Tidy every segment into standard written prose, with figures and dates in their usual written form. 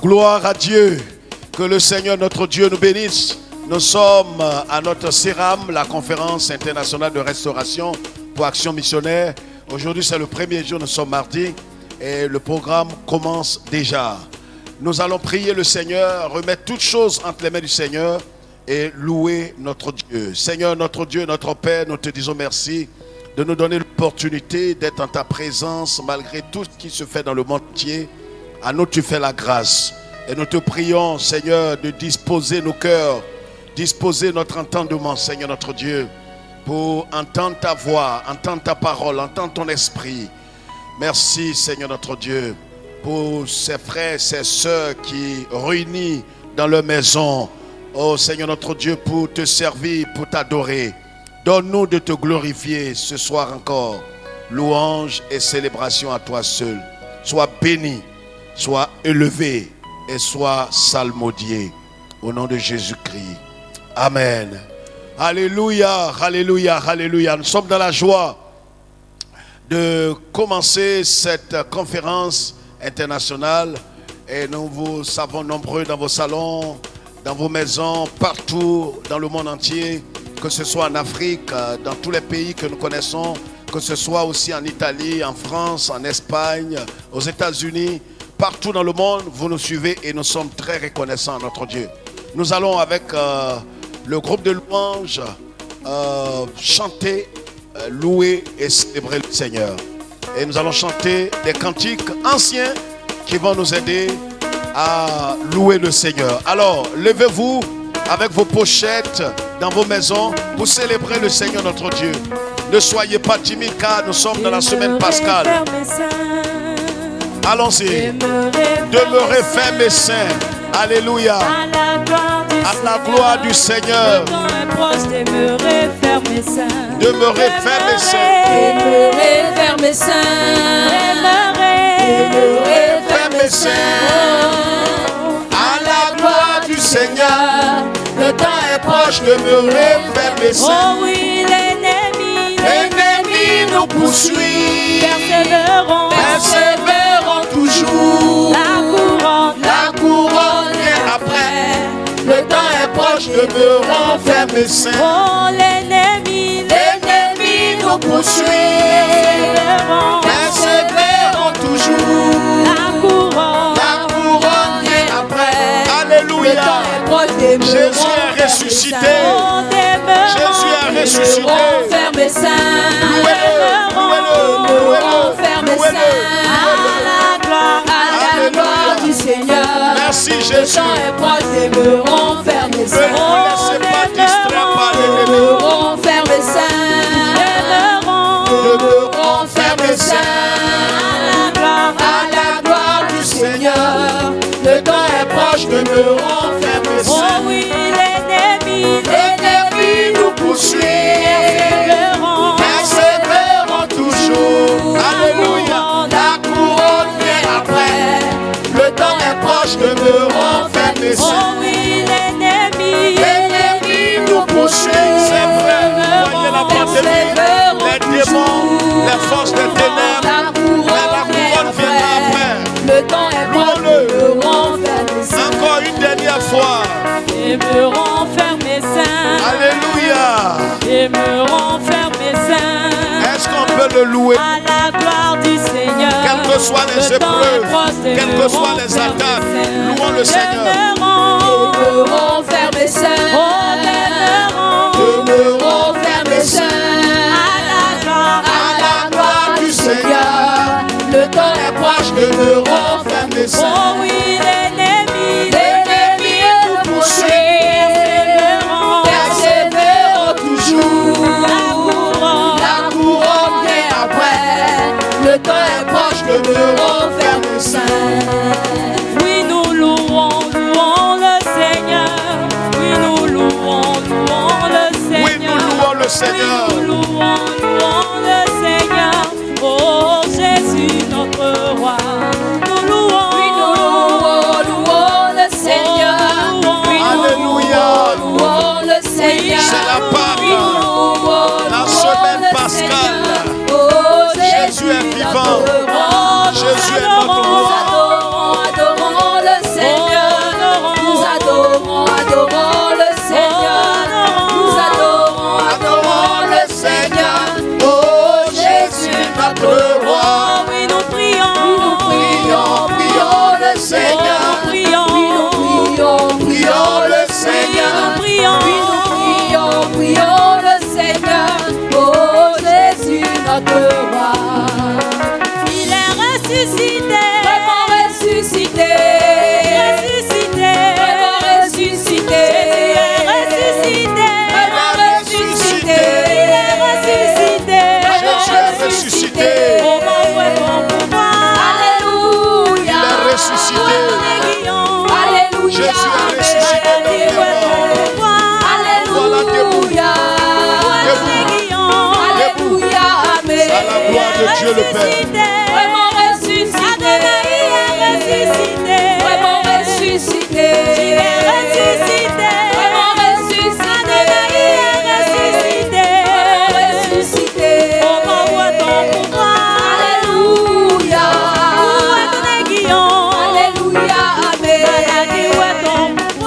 Gloire à Dieu. Que le Seigneur notre Dieu nous bénisse. Nous sommes à notre CERAM, la conférence internationale de restauration pour action missionnaire. Aujourd'hui c'est le premier jour, nous sommes mardi et le programme commence déjà. Nous allons prier le Seigneur, remettre toutes choses entre les mains du Seigneur et louer notre Dieu. Seigneur notre Dieu, notre Père, nous te disons merci de nous donner l'opportunité d'être en ta présence malgré tout ce qui se fait dans le monde entier. À nous tu fais la grâce et nous te prions Seigneur de disposer nos cœurs, disposer notre entendement Seigneur notre Dieu pour entendre ta voix, entendre ta parole, entendre ton esprit. Merci Seigneur notre Dieu pour ces frères, ces sœurs qui réunis dans leur maison. Oh Seigneur notre Dieu, pour te servir, pour t'adorer. Donne-nous de te glorifier ce soir encore. Louange et célébration à toi seul. Sois béni, sois élevé et sois salmodié. Au nom de Jésus-Christ. Amen. Alléluia, alléluia, alléluia. Nous sommes dans la joie de commencer cette conférence internationale. Et nous vous savons nombreux dans vos salons, dans vos maisons, partout dans le monde entier. Que ce soit en Afrique, dans tous les pays que nous connaissons, que ce soit aussi en Italie, en France, en Espagne, aux États-Unis, partout dans le monde, vous nous suivez et nous sommes très reconnaissants à notre Dieu. Nous allons avec le groupe de louanges chanter, louer et célébrer le Seigneur. Et nous allons chanter des cantiques anciens qui vont nous aider à louer le Seigneur. Alors, levez-vous avec vos pochettes dans vos maisons pour célébrer le Seigneur notre Dieu. Ne soyez pas timides car nous sommes dans la semaine pascale. Allons-y. Demeurez fermes et saints. Alléluia. À la gloire du Seigneur. Demeurez fermes et saints. Demeurez fermes et saints. Demeurez fermes et saints. Demeurez fermes et saints. À la gloire du Seigneur. Le temps est proche, demeurez fermes et saints. Oh oui, l'ennemi nous poursuit. Persévérons toujours. La couronne vient après. Le temps est proche, demeurons fermes et saints. Oh l'ennemi nous poursuit. Persévérons toujours. La couronne vient après. Alléluia. Jésus est ressuscité. Jésus est ressuscité. Ferme et saint. Louez-le. Ferme et saint. À la gloire du Seigneur. Merci Jésus. Demeurons ferme et saint. Ne vous laissez pas distraire par l'ennemi. Demeurons ferme et saint. Demeurons ferme et saint. À la gloire du Seigneur. Le temps est proche, demeurons ferme et saint. Oh oui, l'ennemi nous poursuit. Persévérons toujours. Alléluia. La couronne vient après. Le temps est proche, demeurons fermes et saints. Oh oui, l'ennemi nous poursuit. C'est vrai. Voyez la pandémie, les démons, les forces des ténèbres. Mais la couronne viendra après. Le temps est proche, demeurons ferme et saint. Encore une dernière fois. Demeurons ferme et saint. Alléluia. Demeurons ferme et saint. Est-ce qu'on peut le louer? À la gloire du Seigneur. Quelles que soient les épreuves, quelles que soient les attaques, louons le Seigneur. Demeurons ferme et saint. Demeurons ferme et saint. À la gloire du Seigneur. Le temps est proche, demeurons ferme et saint. Oh oui, l'ennemi nous poursuit. Persévérons toujours. La couronne vient après. Le temps est proche, demeurons ferme et saint. Oui, nous louons le Seigneur. Oui, nous louons le Seigneur. notre roi. Il est ressuscité. Vraiment ressuscité. Ressuscité. Vraiment ressuscité. Vraiment ressuscité. Il est ressuscité. Jésus est ressuscité. Oh mon vrai bon pouvoir. Alléluia. Il est ressuscité. Alléluia. Jésus est ressuscité dans les morts. Voilà debout. Alléluia. Alléluia. Amen. À la gloire de Dieu le Père. Vraiment ressuscité. Vraiment ressuscité. Vraiment ressuscité. Ressuscité. Alléluia. Alléluia. Amen. Alléluia.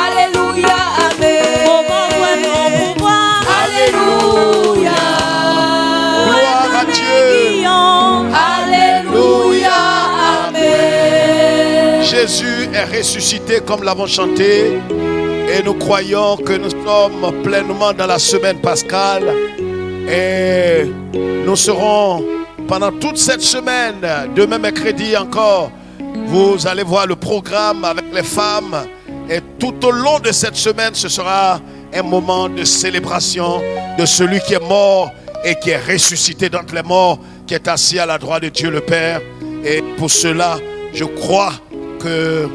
Alléluia. Alléluia. Amen. Alléluia. Gloire à Dieu. Alléluia. Amen. Jésus est ressuscité comme l'avons chanté. Et nous croyons que nous sommes pleinement dans la semaine pascale. Et nous serons pendant toute cette semaine, demain mercredi encore, vous allez voir le programme avec les femmes. Et tout au long de cette semaine, ce sera un moment de célébration de celui qui est mort et qui est ressuscité d'entre les morts, qui est assis à la droite de Dieu le Père. Et pour cela, je crois que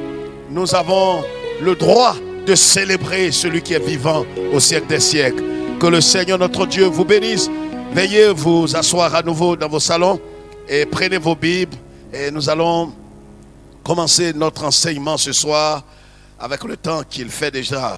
nous avons le droit de célébrer celui qui est vivant au siècle des siècles. Que le Seigneur notre Dieu vous bénisse. Veuillez vous asseoir à nouveau dans vos salons et prenez vos Bibles. Et nous allons commencer notre enseignement ce soir avec le temps qu'il fait déjà.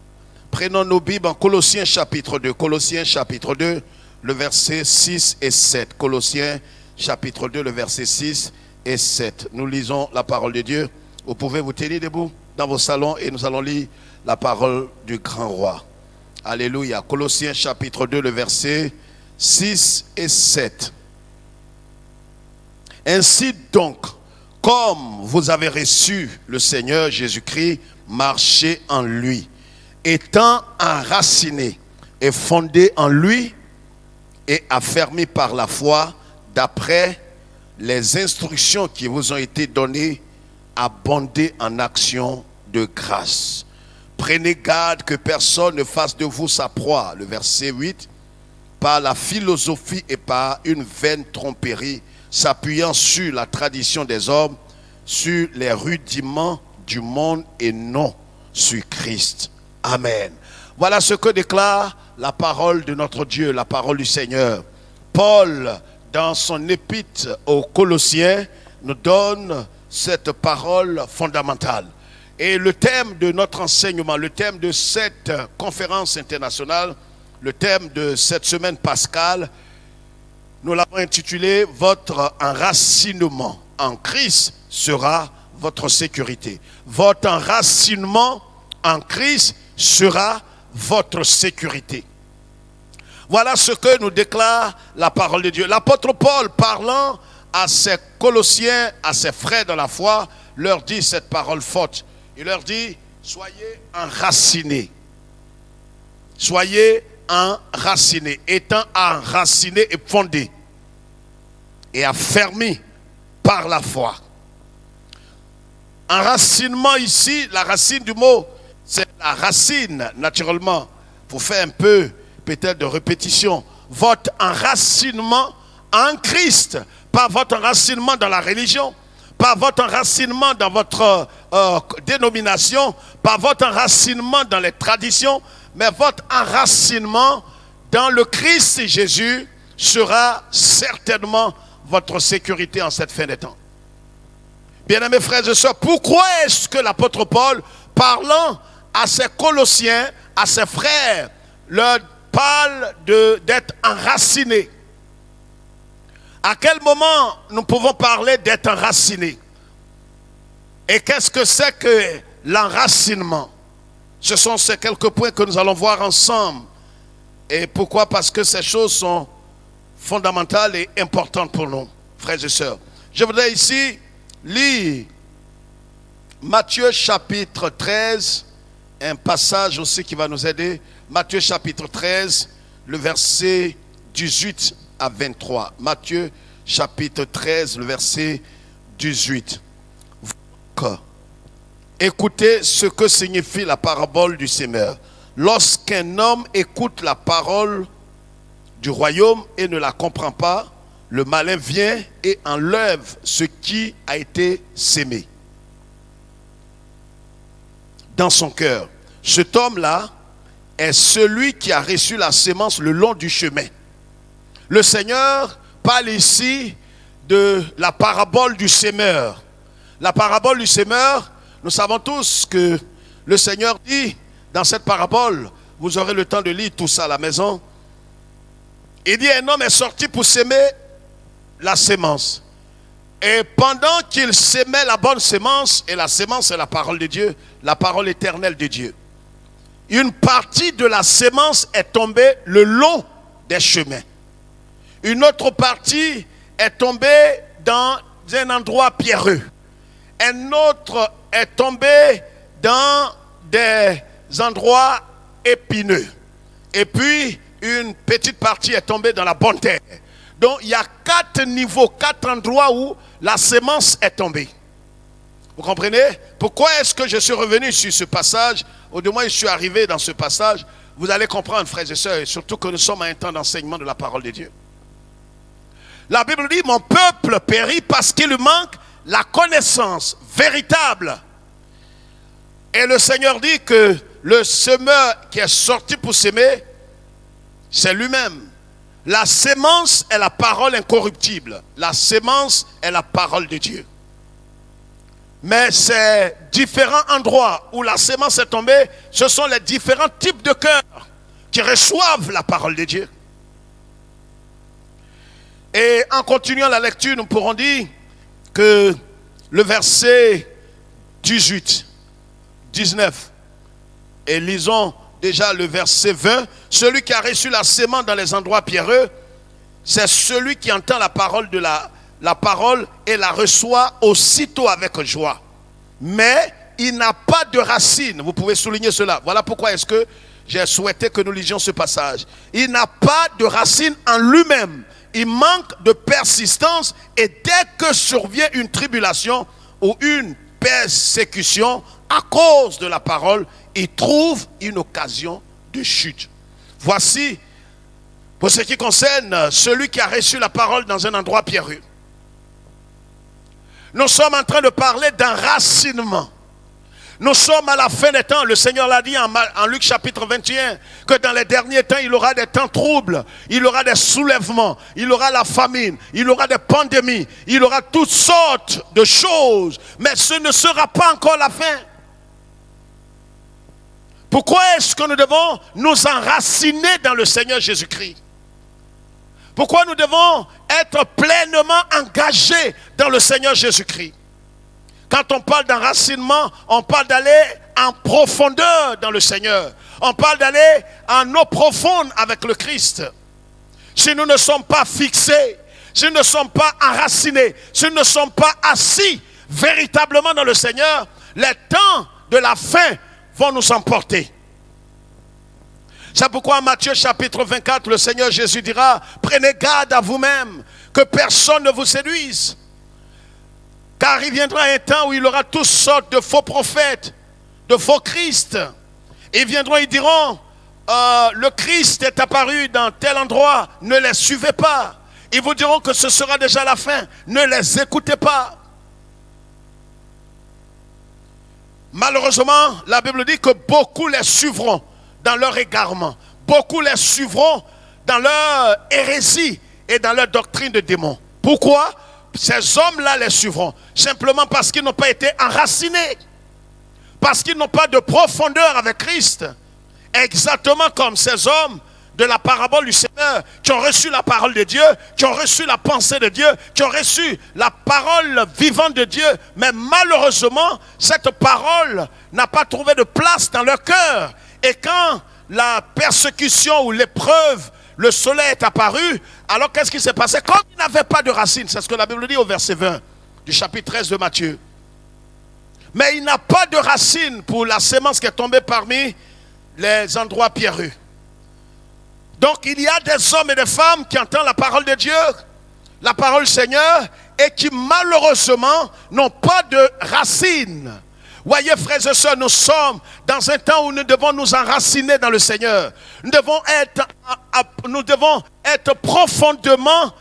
Prenons nos Bibles en Colossiens chapitre 2. Colossiens chapitre 2, le verset 6 et 7. Colossiens chapitre 2, le verset 6 et 7. Nous lisons la parole de Dieu. Vous pouvez vous tenir debout dans vos salons et nous allons lire la parole du grand roi. Alléluia. Colossiens chapitre 2, le verset 6 et 7. Ainsi donc, comme vous avez reçu le Seigneur Jésus-Christ, marchez en lui, étant enracinés et fondés en lui et affermis par la foi d'après les instructions qui vous ont été données, abondez en actions de grâce. Prenez garde que personne ne fasse de vous sa proie, le verset 8, par la philosophie et par une vaine tromperie, s'appuyant sur la tradition des hommes, sur les rudiments du monde et non sur Christ. Amen. Voilà ce que déclare la parole de notre Dieu, la parole du Seigneur. Paul, dans son épître aux Colossiens, nous donne cette parole fondamentale. Et le thème de notre enseignement, le thème de cette conférence internationale, le thème de cette semaine pascale, nous l'avons intitulé « Votre enracinement en Christ sera votre sécurité ». Votre enracinement en Christ sera votre sécurité. Voilà ce que nous déclare la parole de Dieu. L'apôtre Paul, parlant à ses Colossiens, à ses frères dans la foi, leur dit cette parole forte. Il leur dit, soyez enracinés. Soyez enracinés, étant enracinés et fondés et affermis par la foi. Enracinement ici, la racine du mot, c'est la racine, naturellement, pour faire un peu peut-être de répétition. Votre enracinement en Christ, pas votre enracinement dans la religion, pas votre enracinement dans votre dénomination, pas votre enracinement dans les traditions, mais votre enracinement dans le Christ Jésus sera certainement votre sécurité en cette fin des temps. Bien-aimés frères et sœurs, pourquoi est-ce que l'apôtre Paul, parlant à ses Colossiens, à ses frères, leur parle d'être enracinés? À quel moment nous pouvons parler d'être enracinés? Et qu'est-ce que c'est que l'enracinement? Ce sont ces quelques points que nous allons voir ensemble. Et pourquoi? Parce que ces choses sont fondamentales et importantes pour nous, frères et sœurs. Je voudrais ici lire Matthieu chapitre 13, un passage aussi qui va nous aider Matthieu chapitre 13, le verset 18 à 23. Matthieu chapitre 13, le verset 18. Écoutez ce que signifie la parabole du semeur. Lorsqu'un homme écoute la parole du royaume et ne la comprend pas, le malin vient et enlève ce qui a été sémé dans son cœur. Cet homme-là est celui qui a reçu la sémence le long du chemin. Le Seigneur parle ici de la parabole du semeur. La parabole du semeur, nous savons tous que le Seigneur dit dans cette parabole, vous aurez le temps de lire tout ça à la maison. Il dit, un homme est sorti pour s'aimer la sémence. Et pendant qu'il s'aimait la bonne sémence, et la sémence est la parole de Dieu, la parole éternelle de Dieu, une partie de la sémence est tombée le long des chemins. Une autre partie est tombée dans un endroit pierreux. Un autre est tombé dans des endroits épineux. Et puis, une petite partie est tombée dans la bonne terre. Donc, il y a 4 niveaux, 4 endroits où la sémence est tombée. Vous comprenez? Pourquoi est-ce que je suis revenu sur ce passage? Ou du moins, je suis arrivé dans ce passage. Vous allez comprendre, frères et sœurs, et surtout que nous sommes à un temps d'enseignement de la parole de Dieu. La Bible dit, mon peuple périt parce qu'il lui manque la connaissance véritable. Et le Seigneur dit que le semeur qui est sorti pour s'aimer, c'est lui-même. La sémence est la parole incorruptible. La sémence est la parole de Dieu. Mais ces différents endroits où la sémence est tombée, ce sont les différents types de cœurs qui reçoivent la parole de Dieu. Et en continuant la lecture, nous pourrons dire que le verset 18, 19, et lisons déjà le verset 20, celui qui a reçu la sémence dans les endroits pierreux, c'est celui qui entend la parole de la parole et la reçoit aussitôt avec joie. Mais il n'a pas de racine. Vous pouvez souligner cela. Voilà pourquoi est-ce que j'ai souhaité que nous lisions ce passage. Il n'a pas de racine en lui-même. Il manque de persistance et dès que survient une tribulation ou une persécution à cause de la parole, il trouve une occasion de chute. Voici, pour ce qui concerne celui qui a reçu la parole dans un endroit pierreux. Nous sommes en train de parler d'enracinement. Nous sommes à la fin des temps. Le Seigneur l'a dit en Luc chapitre 21, que dans les derniers temps, il y aura des temps troubles, il y aura des soulèvements, il y aura la famine, il y aura des pandémies, il y aura toutes sortes de choses. Mais ce ne sera pas encore la fin. Pourquoi est-ce que nous devons nous enraciner dans le Seigneur Jésus-Christ? Pourquoi nous devons être pleinement engagés dans le Seigneur Jésus-Christ? Quand on parle d'enracinement, on parle d'aller en profondeur dans le Seigneur. On parle d'aller en eau profonde avec le Christ. Si nous ne sommes pas fixés, si nous ne sommes pas enracinés, si nous ne sommes pas assis véritablement dans le Seigneur, les temps de la fin vont nous emporter. C'est pourquoi en Matthieu chapitre 24, le Seigneur Jésus dira, prenez garde à vous-même, que personne ne vous séduise. Car il viendra un temps où il y aura toutes sortes de faux prophètes, de faux Christ. Ils viendront, ils diront, le Christ est apparu dans tel endroit, ne les suivez pas. Ils vous diront que ce sera déjà la fin, ne les écoutez pas. Malheureusement, la Bible dit que beaucoup les suivront dans leur égarement. Beaucoup les suivront dans leur hérésie et dans leur doctrine de démons. Pourquoi? Ces hommes-là les suivront simplement parce qu'ils n'ont pas été enracinés, parce qu'ils n'ont pas de profondeur avec Christ. Exactement comme ces hommes de la parabole du Seigneur qui ont reçu la parole de Dieu, qui ont reçu la pensée de Dieu, qui ont reçu la parole vivante de Dieu, mais malheureusement, cette parole n'a pas trouvé de place dans leur cœur. Et quand la persécution ou l'épreuve, le soleil est apparu, alors qu'est-ce qui s'est passé? Comme il n'avait pas de racines, c'est ce que la Bible dit au verset 20 du chapitre 13 de Matthieu. Mais il n'a pas de racines pour la sémence qui est tombée parmi les endroits pierreux. Donc il y a des hommes et des femmes qui entendent la parole de Dieu, la parole du Seigneur, et qui malheureusement n'ont pas de racines. Voyez, frères et sœurs, nous sommes dans un temps où nous devons nous enraciner dans le Seigneur. Nous devons être profondément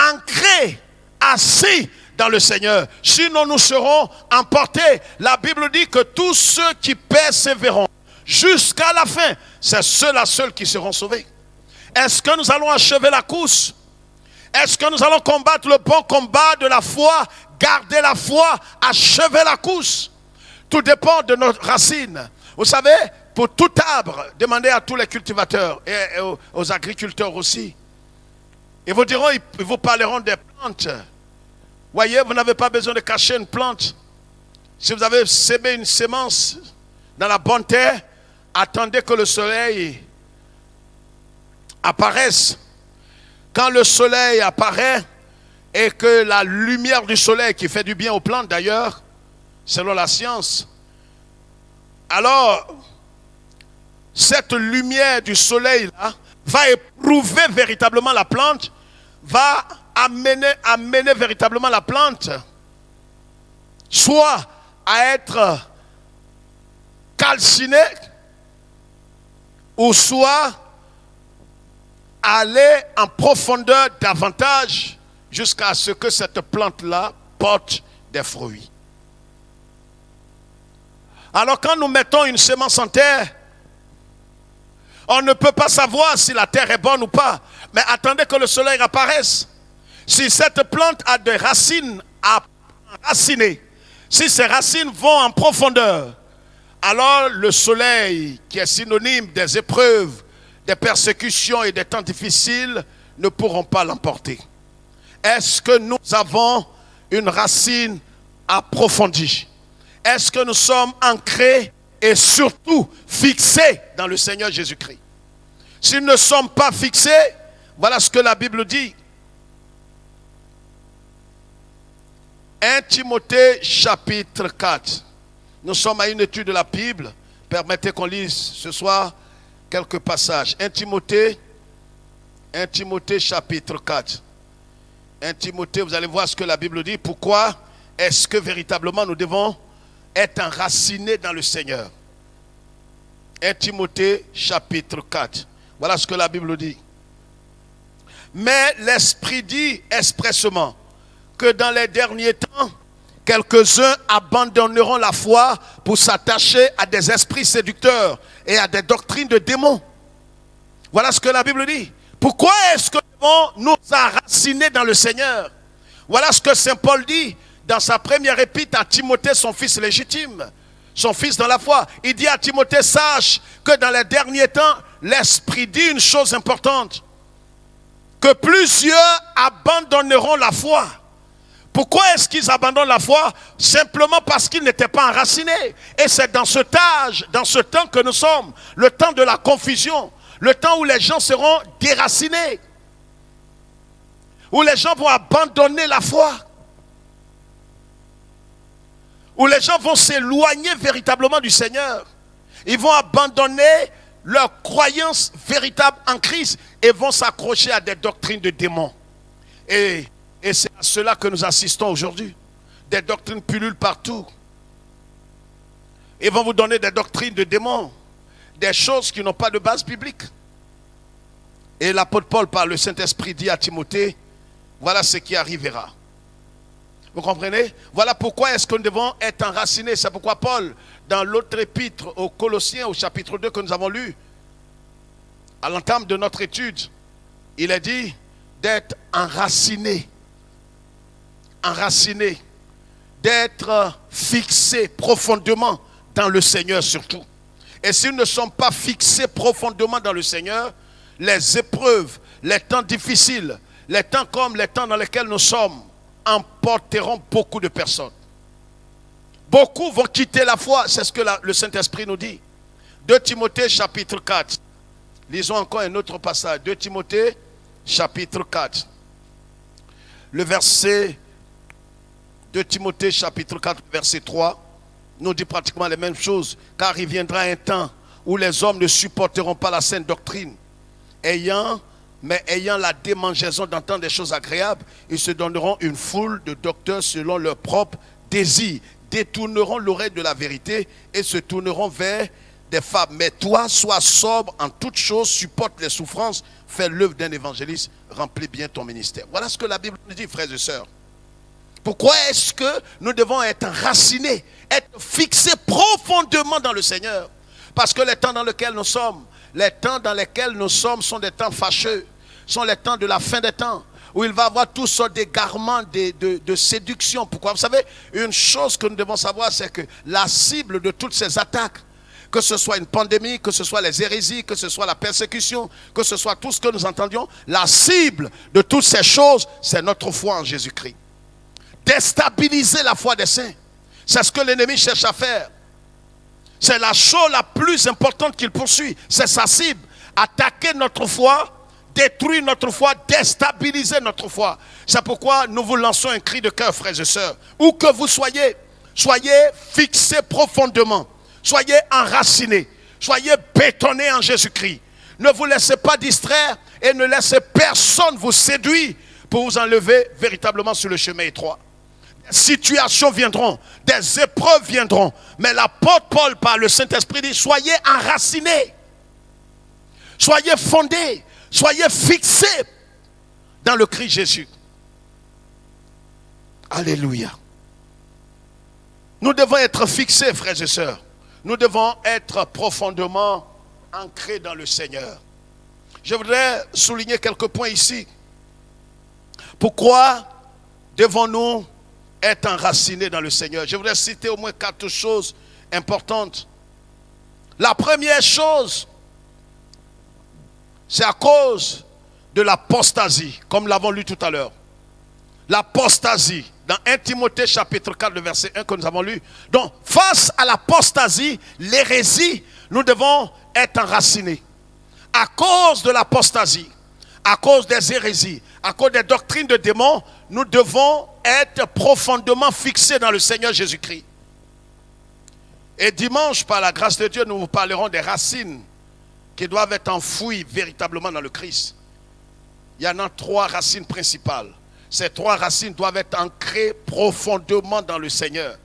ancrés, assis dans le Seigneur. Sinon nous serons emportés. La Bible dit que tous ceux qui persévéreront jusqu'à la fin, c'est ceux-là seuls qui seront sauvés. Est-ce que nous allons achever la course? Est-ce que nous allons combattre le bon combat de la foi, garder la foi, achever la course? Tout dépend de nos racines. Vous savez, pour tout arbre, demandez à tous les cultivateurs et aux agriculteurs aussi. Ils vous diront, ils vous parleront des plantes. Voyez, vous n'avez pas besoin de cacher une plante. Si vous avez sémé une sémence dans la bonne terre, attendez que le soleil apparaisse. Quand le soleil apparaît et que la lumière du soleil qui fait du bien aux plantes d'ailleurs, selon la science, alors cette lumière du soleil là va éprouver véritablement la plante, va amener véritablement la plante soit à être calcinée ou soit aller en profondeur davantage jusqu'à ce que cette plante-là porte des fruits. Alors quand nous mettons une semence en terre, on ne peut pas savoir si la terre est bonne ou pas. Mais attendez que le soleil apparaisse. Si cette plante a des racines à raciner, si ces racines vont en profondeur, alors le soleil, qui est synonyme des épreuves, des persécutions et des temps difficiles, ne pourront pas l'emporter. Est-ce que nous avons une racine approfondie? Est-ce que nous sommes ancrés et surtout fixés dans le Seigneur Jésus-Christ? Si nous ne sommes pas fixés, voilà ce que la Bible dit. 1 Timothée chapitre 4. Nous sommes à une étude de la Bible. Permettez qu'on lise ce soir quelques passages. 1 Timothée chapitre 4. 1 Timothée, vous allez voir ce que la Bible dit. Pourquoi est-ce que véritablement nous devons être enracinés dans le Seigneur? 1 Timothée chapitre 4. Voilà ce que la Bible dit. Mais l'Esprit dit expressement que dans les derniers temps, quelques-uns abandonneront la foi pour s'attacher à des esprits séducteurs et à des doctrines de démons. Voilà ce que la Bible dit. Pourquoi est-ce que nous devons nous enraciner dans le Seigneur? Voilà ce que Saint Paul dit dans sa première épître à Timothée, son fils légitime, son fils dans la foi. Il dit à Timothée, sache que dans les derniers temps, l'Esprit dit une chose importante, que plusieurs abandonneront la foi. Pourquoi est-ce qu'ils abandonnent la foi? Simplement parce qu'ils n'étaient pas enracinés. Et c'est dans cet âge, dans ce temps que nous sommes, le temps de la confusion, le temps où les gens seront déracinés, où les gens vont abandonner la foi, où les gens vont s'éloigner véritablement du Seigneur. Ils vont abandonner leur croyance véritable en Christ et vont s'accrocher à des doctrines de démons. Et c'est à cela que nous assistons aujourd'hui. Des doctrines pullulent partout. Ils vont vous donner des doctrines de démons, des choses qui n'ont pas de base biblique. Et l'apôtre Paul, par le Saint-Esprit, dit à Timothée, voilà ce qui arrivera. Vous comprenez? Voilà pourquoi est-ce que nous devons être enracinés. C'est pourquoi Paul, dans l'autre épître aux Colossiens, au chapitre 2 que nous avons lu, à l'entame de notre étude, il est dit d'être enraciné, d'être fixé profondément dans le Seigneur surtout. Et si nous ne sommes pas fixés profondément dans le Seigneur, les épreuves, les temps difficiles, les temps comme les temps dans lesquels nous sommes, emporteront beaucoup de personnes. Beaucoup vont quitter la foi, c'est ce que le Saint-Esprit nous dit. 2 Timothée chapitre 4. Lisons encore un autre passage. 2 Timothée chapitre 4. Le verset 2 Timothée chapitre 4 verset 3 nous dit pratiquement les mêmes choses. Car il viendra un temps où les hommes ne supporteront pas la saine doctrine, ayant la démangeaison d'entendre des choses agréables, ils se donneront une foule de docteurs selon leur propre désir, détourneront l'oreille de la vérité et se tourneront vers des fables. Mais toi, sois sobre en toutes choses, supporte les souffrances, fais l'œuvre d'un évangéliste, remplis bien ton ministère. Voilà ce que la Bible nous dit, frères et sœurs. Pourquoi est-ce que nous devons être enracinés, être fixés profondément dans le Seigneur? Parce que les temps dans lesquels nous sommes, sont des temps fâcheux, sont les temps de la fin des temps, où il va y avoir toutes sortes d'égarements, de séduction. Pourquoi? Vous savez, une chose que nous devons savoir, c'est que la cible de toutes ces attaques, que ce soit une pandémie, que ce soit les hérésies, que ce soit la persécution, que ce soit tout ce que nous entendions, la cible de toutes ces choses, c'est notre foi en Jésus-Christ. Déstabiliser la foi des saints, c'est ce que l'ennemi cherche à faire. C'est la chose la plus importante qu'il poursuit, c'est sa cible. Attaquer notre foi, détruire notre foi, déstabiliser notre foi. C'est pourquoi nous vous lançons un cri de cœur, frères et sœurs. Où que vous soyez, soyez fixés profondément. Soyez enracinés, soyez bétonnés en Jésus-Christ. Ne vous laissez pas distraire et ne laissez personne vous séduire pour vous enlever véritablement sur le chemin étroit. Des situations viendront, des épreuves viendront, mais l'apôtre Paul par le Saint-Esprit dit, soyez enracinés, soyez fondés, soyez fixés dans le Christ Jésus. Alléluia. Nous devons être fixés, frères et sœurs. Nous devons être profondément ancrés dans le Seigneur. Je voudrais souligner quelques points ici. Pourquoi devons-nous être enracinés dans le Seigneur? Je voudrais citer au moins 4 choses importantes. La première chose, c'est à cause de l'apostasie, comme l'avons lu tout à l'heure. L'apostasie, dans 1 Timothée chapitre 4, le verset 1 que nous avons lu. Donc, face à l'apostasie, l'hérésie, nous devons être enracinés. À cause de l'apostasie, à cause des hérésies, à cause des doctrines de démons, nous devons être profondément fixés dans le Seigneur Jésus-Christ. Et dimanche, par la grâce de Dieu, nous vous parlerons des racines qui doivent être enfouies véritablement dans le Christ. Il y en a 3 racines principales. Ces 3 racines doivent être ancrées profondément dans le Seigneur.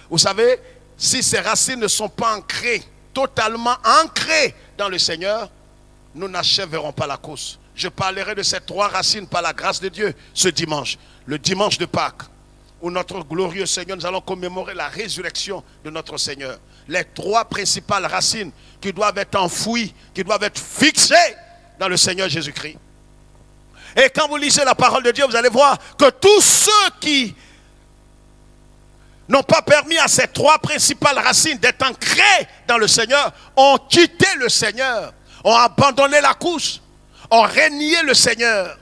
Vous savez, si ces racines ne sont pas ancrées, totalement ancrées dans le Seigneur, nous n'achèverons pas la course. Je parlerai de ces 3 racines par la grâce de Dieu ce dimanche, le dimanche de Pâques, où notre glorieux Seigneur, nous allons commémorer la résurrection de notre Seigneur. Les 3 principales racines qui doivent être enfouies, qui doivent être fixées dans le Seigneur Jésus-Christ. Et quand vous lisez la parole de Dieu, vous allez voir que tous ceux qui n'ont pas permis à ces 3 principales racines d'être ancrés dans le Seigneur ont quitté le Seigneur, ont abandonné la course, ont renié le Seigneur.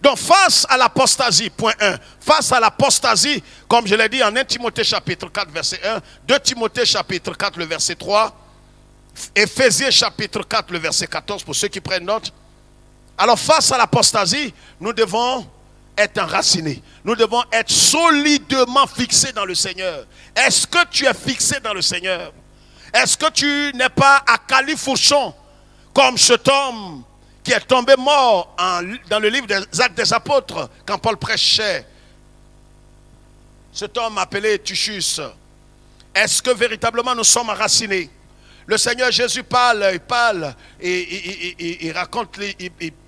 Donc face à l'apostasie, point 1, face à l'apostasie, comme je l'ai dit en 1 Timothée chapitre 4 verset 1, 2 Timothée chapitre 4 le verset 3, Éphésiens chapitre 4 le verset 14 pour ceux qui prennent note. Alors face à l'apostasie, nous devons être enracinés. Nous devons être solidement fixés dans le Seigneur. Est-ce que tu es fixé dans le Seigneur? Est-ce que tu n'es pas à califourchon comme cet homme qui est tombé mort dans le livre des Actes des Apôtres quand Paul prêchait? Cet homme appelé Tychus. Est-ce que véritablement nous sommes enracinés? Le Seigneur Jésus parle et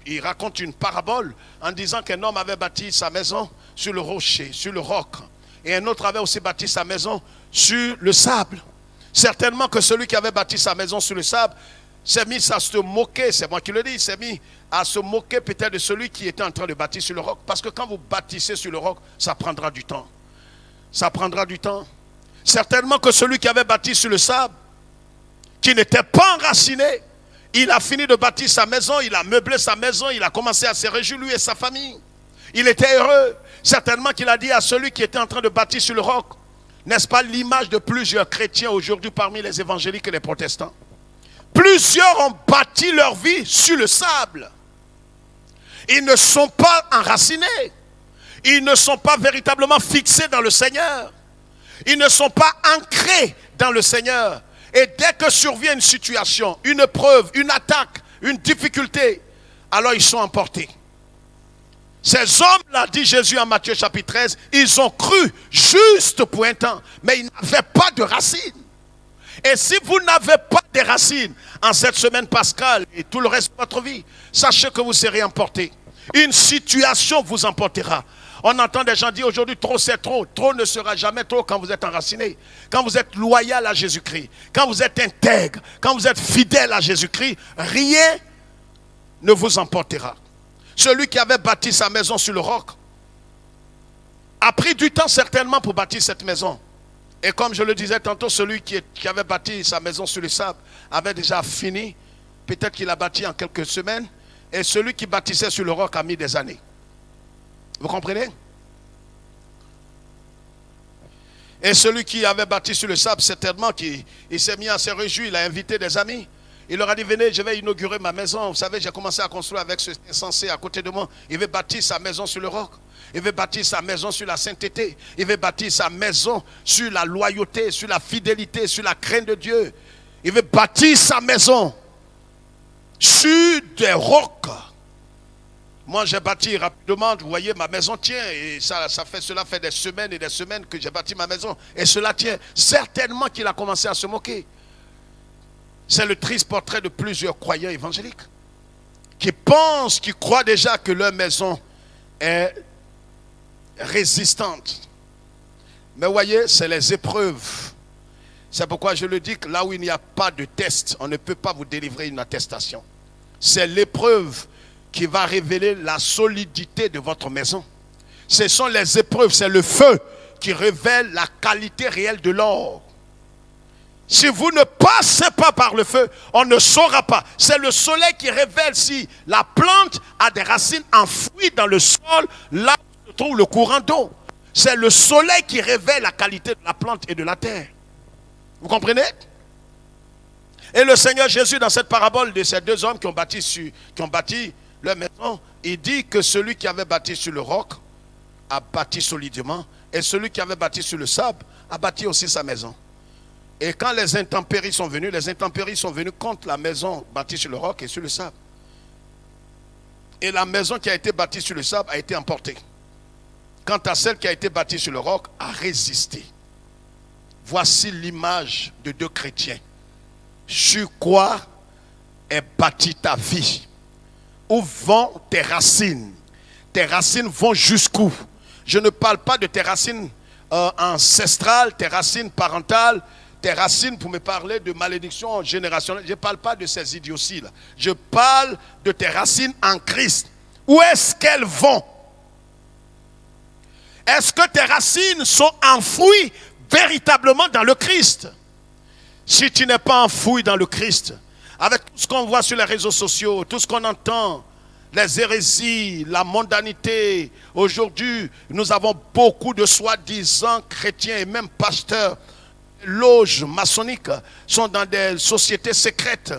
il raconte une parabole en disant qu'un homme avait bâti sa maison sur le rocher, sur le roc. Et un autre avait aussi bâti sa maison sur le sable. Certainement que celui qui avait bâti sa maison sur le sable s'est mis à se moquer, c'est moi qui le dis, il s'est mis à se moquer peut-être de celui qui était en train de bâtir sur le roc. Parce que quand vous bâtissez sur le roc, ça prendra du temps. Ça prendra du temps. Certainement que celui qui avait bâti sur le sable, qui n'était pas enraciné, il a fini de bâtir sa maison, il a meublé sa maison, il a commencé à se réjouir, lui et sa famille. Il était heureux. Certainement qu'il a dit à celui qui était en train de bâtir sur le roc, n'est-ce pas l'image de plusieurs chrétiens aujourd'hui parmi les évangéliques et les protestants? Plusieurs ont bâti leur vie sur le sable. Ils ne sont pas enracinés. Ils ne sont pas véritablement fixés dans le Seigneur. Ils ne sont pas ancrés dans le Seigneur. Et dès que survient une situation, une épreuve, une attaque, une difficulté, alors ils sont emportés. Ces hommes-là, dit Jésus en Matthieu chapitre 13, ils ont cru juste pour un temps, mais ils n'avaient pas de racines. Et si vous n'avez pas de racines en cette semaine pascale et tout le reste de votre vie, sachez que vous serez emportés. Une situation vous emportera. On entend des gens dire aujourd'hui trop c'est trop. Trop ne sera jamais trop quand vous êtes enraciné. Quand vous êtes loyal à Jésus-Christ. Quand vous êtes intègre. Quand vous êtes fidèle à Jésus-Christ. Rien ne vous emportera. Celui qui avait bâti sa maison sur le roc a pris du temps certainement pour bâtir cette maison. Et comme je le disais tantôt, celui qui avait bâti sa maison sur le sable avait déjà fini. Peut-être qu'il a bâti en quelques semaines. Et celui qui bâtissait sur le roc a mis des années. Vous comprenez? Et celui qui avait bâti sur le sable, certainement, il s'est mis à se réjouir, il a invité des amis. Il leur a dit, venez, je vais inaugurer ma maison. Vous savez, j'ai commencé à construire avec ce insensé à côté de moi. Il veut bâtir sa maison sur le roc. Il veut bâtir sa maison sur la sainteté. Il veut bâtir sa maison sur la loyauté, sur la fidélité, sur la crainte de Dieu. Il veut bâtir sa maison sur des rocs. Moi, j'ai bâti rapidement, vous voyez, ma maison tient. Et cela fait des semaines et des semaines que j'ai bâti ma maison. Et cela tient. Certainement qu'il a commencé à se moquer. C'est le triste portrait de plusieurs croyants évangéliques qui pensent, qui croient déjà que leur maison est résistante. Mais voyez, c'est les épreuves. C'est pourquoi je le dis que là où il n'y a pas de test, on ne peut pas vous délivrer une attestation. C'est l'épreuve qui va révéler la solidité de votre maison. Ce sont les épreuves, c'est le feu qui révèle la qualité réelle de l'or. Si vous ne passez pas par le feu, on ne saura pas. C'est le soleil qui révèle si la plante a des racines enfouies dans le sol, là où se trouve le courant d'eau. C'est le soleil qui révèle la qualité de la plante et de la terre. Vous comprenez? Et le Seigneur Jésus, dans cette parabole de ces deux hommes qui ont bâti leur maison, il dit que celui qui avait bâti sur le roc a bâti solidement, et celui qui avait bâti sur le sable a bâti aussi sa maison. Et quand les intempéries sont venues contre la maison bâtie sur le roc et sur le sable. Et la maison qui a été bâtie sur le sable a été emportée. Quant à celle qui a été bâtie sur le roc, a résisté. Voici l'image de deux chrétiens. Sur quoi est bâtie ta vie? Où vont tes racines? Tes racines vont jusqu'où? Je ne parle pas de tes racines ancestrales, tes racines parentales, tes racines pour me parler de malédiction générationnelle. Je ne parle pas de ces idioties-là. Je parle de tes racines en Christ. Où est-ce qu'elles vont? Est-ce que tes racines sont enfouies véritablement dans le Christ? Si tu n'es pas enfoui dans le Christ, avec tout ce qu'on voit sur les réseaux sociaux, tout ce qu'on entend, les hérésies, la mondanité, aujourd'hui, nous avons beaucoup de soi-disant chrétiens et même pasteurs, loges maçonniques, sont dans des sociétés secrètes.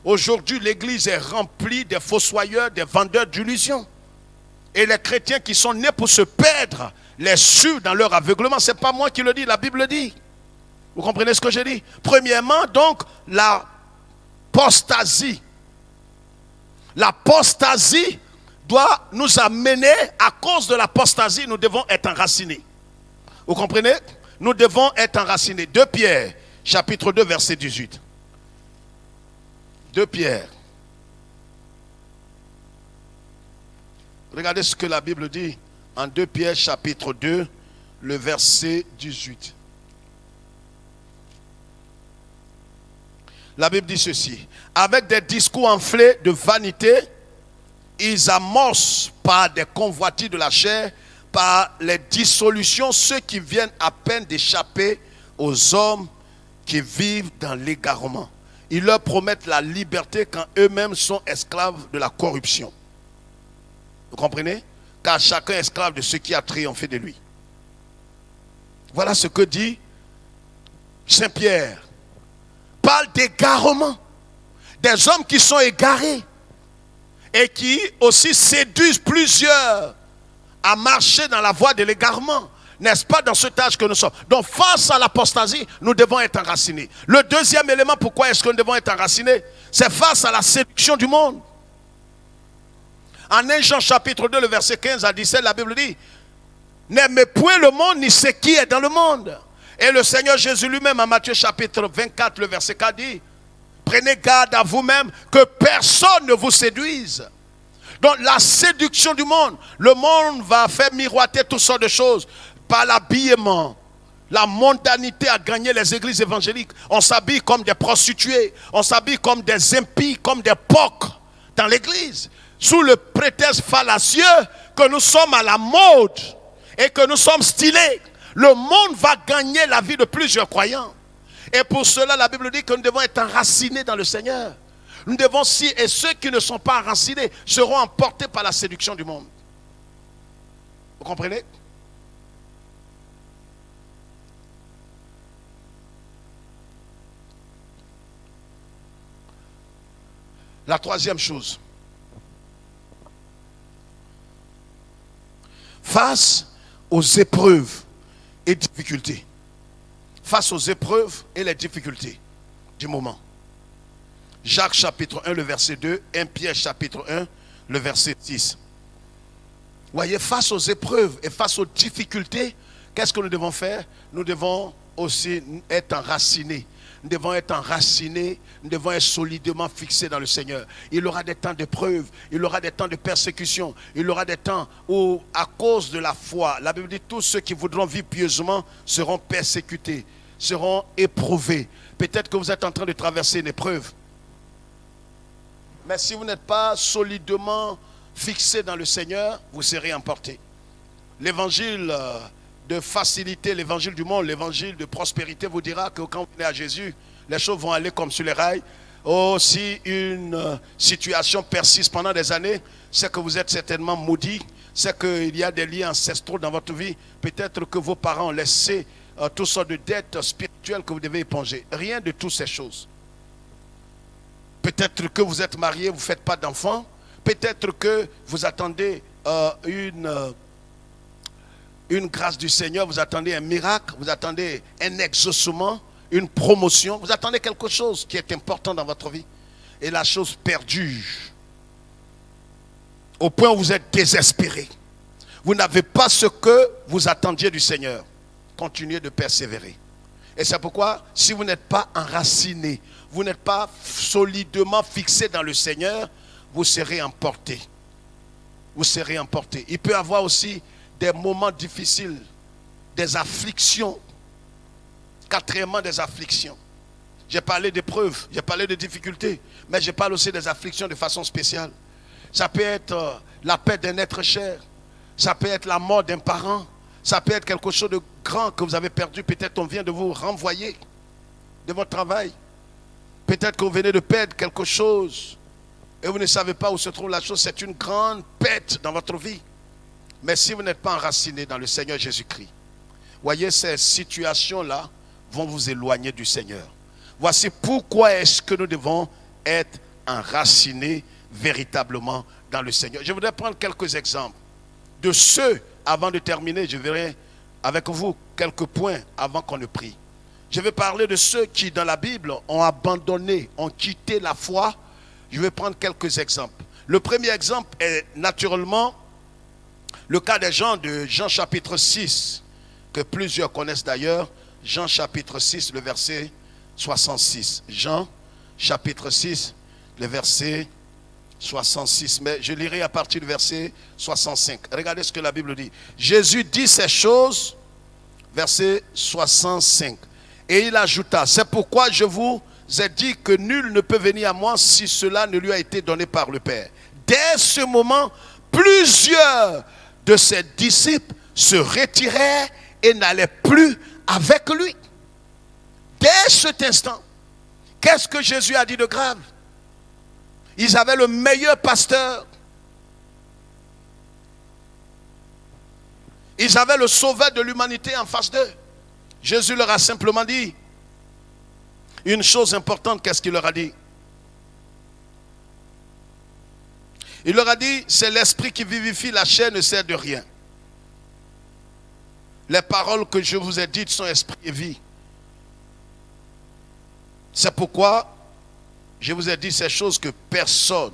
Aujourd'hui, l'église est remplie des fossoyeurs, des vendeurs d'illusions. Et les chrétiens qui sont nés pour se perdre, les suivent dans leur aveuglement. Ce n'est pas moi qui le dis, la Bible le dit. Vous comprenez ce que je dis? Premièrement, donc, l'apostasie. L'apostasie doit nous amener, à cause de l'apostasie, nous devons être enracinés. Vous comprenez? Nous devons être enracinés. 2 Pierre, chapitre 2, verset 18. 2 Pierre. Regardez ce que la Bible dit en 2 Pierre, chapitre 2, le verset 18. La Bible dit ceci. Avec des discours enflés de vanité, ils amorcent par des convoitises de la chair, par les dissolutions, ceux qui viennent à peine d'échapper aux hommes qui vivent dans l'égarement. Ils leur promettent la liberté quand eux-mêmes sont esclaves de la corruption. Vous comprenez? Car chacun est esclave de ce qui a triomphé de lui. Voilà ce que dit Saint Pierre. Parle d'égarement. Des hommes qui sont égarés et qui aussi séduisent plusieurs à marcher dans la voie de l'égarement. N'est-ce pas dans cet âge que nous sommes? Donc face à l'apostasie, nous devons être enracinés. Le deuxième élément, pourquoi est-ce que nous devons être enracinés? C'est face à la séduction du monde. En 1 Jean chapitre 2, le verset 15 à 17, la Bible dit: n'aimez point le monde ni ce qui est dans le monde. Et le Seigneur Jésus lui-même en Matthieu chapitre 24, le verset 4 dit: prenez garde à vous-même que personne ne vous séduise. Donc la séduction du monde, le monde va faire miroiter toutes sortes de choses par l'habillement. La mondanité a gagné les églises évangéliques. On s'habille comme des prostituées, on s'habille comme des impies, comme des porcs dans l'église, sous le prétexte fallacieux que nous sommes à la mode et que nous sommes stylés. Le monde va gagner la vie de plusieurs croyants. Et pour cela, la Bible dit que nous devons être enracinés dans le Seigneur. Nous devons, et ceux qui ne sont pas enracinés seront emportés par la séduction du monde. Vous comprenez? La troisième chose. Face aux épreuves et difficultés. Face aux épreuves et les difficultés du moment. Jacques chapitre 1, le verset 2, 1 Pierre chapitre 1, le verset 6. Voyez, face aux épreuves et face aux difficultés, qu'est-ce que nous devons faire? Nous devons aussi être enracinés. Nous devons être enracinés, nous devons être solidement fixés dans le Seigneur. Il y aura des temps d'épreuve, il y aura des temps de persécution, il y aura des temps où, à cause de la foi, la Bible dit, tous ceux qui voudront vivre pieusement seront persécutés, seront éprouvés. Peut-être que vous êtes en train de traverser une épreuve. Mais si vous n'êtes pas solidement fixé dans le Seigneur, vous serez emporté. L'évangile de facilité, l'évangile du monde, l'évangile de prospérité vous dira que quand vous venez à Jésus, les choses vont aller comme sur les rails. Oh, si une situation persiste pendant des années, c'est que vous êtes certainement maudit, c'est qu'il y a des liens ancestraux dans votre vie. Peut-être que vos parents ont laissé toutes sortes de dettes spirituelles que vous devez éponger. Rien de toutes ces choses. Peut-être que vous êtes marié, vous ne faites pas d'enfants. Peut-être que vous attendez une grâce du Seigneur, vous attendez un miracle, vous attendez un exaucement, une promotion. Vous attendez quelque chose qui est important dans votre vie. Et la chose perdure. Au point où vous êtes désespéré. Vous n'avez pas ce que vous attendiez du Seigneur. Continuez de persévérer. Et c'est pourquoi, si vous n'êtes pas enraciné, vous n'êtes pas solidement fixé dans le Seigneur, vous serez emporté. Vous serez emporté. Il peut y avoir aussi des moments difficiles, des afflictions. Quatrièmement, des afflictions. J'ai parlé d'épreuves, j'ai parlé de difficultés, mais je parle aussi des afflictions de façon spéciale. Ça peut être la perte d'un être cher, ça peut être la mort d'un parent, ça peut être quelque chose de grand que vous avez perdu. Peut-être on vient de vous renvoyer de votre travail. Peut-être que vous venez de perdre quelque chose et vous ne savez pas où se trouve la chose. C'est une grande perte dans votre vie. Mais si vous n'êtes pas enraciné dans le Seigneur Jésus-Christ, voyez, ces situations-là vont vous éloigner du Seigneur. Voici pourquoi est-ce que nous devons être enracinés véritablement dans le Seigneur. Je voudrais prendre quelques exemples de ceux, avant de terminer, je verrai avec vous quelques points avant qu'on ne prie. Je vais parler de ceux qui, dans la Bible, ont abandonné, ont quitté la foi. Je vais prendre quelques exemples. Le premier exemple est naturellement le cas des gens de Jean chapitre 6, que plusieurs connaissent d'ailleurs. Jean chapitre 6, le verset 66. Jean chapitre 6, le verset 66. Mais je lirai à partir du verset 65. Regardez ce que la Bible dit. Jésus dit ces choses, verset 65. Et il ajouta, c'est pourquoi je vous ai dit que nul ne peut venir à moi si cela ne lui a été donné par le Père. Dès ce moment, plusieurs de ses disciples se retirèrent et n'allaient plus avec lui. Dès cet instant, qu'est-ce que Jésus a dit de grave? Ils avaient le meilleur pasteur. Ils avaient le sauveur de l'humanité en face d'eux. Jésus leur a simplement dit une chose importante. Qu'est-ce qu'il leur a dit? Il leur a dit, c'est l'esprit qui vivifie, la chair ne sert de rien. Les paroles que je vous ai dites sont esprit et vie. C'est pourquoi je vous ai dit ces choses que personne,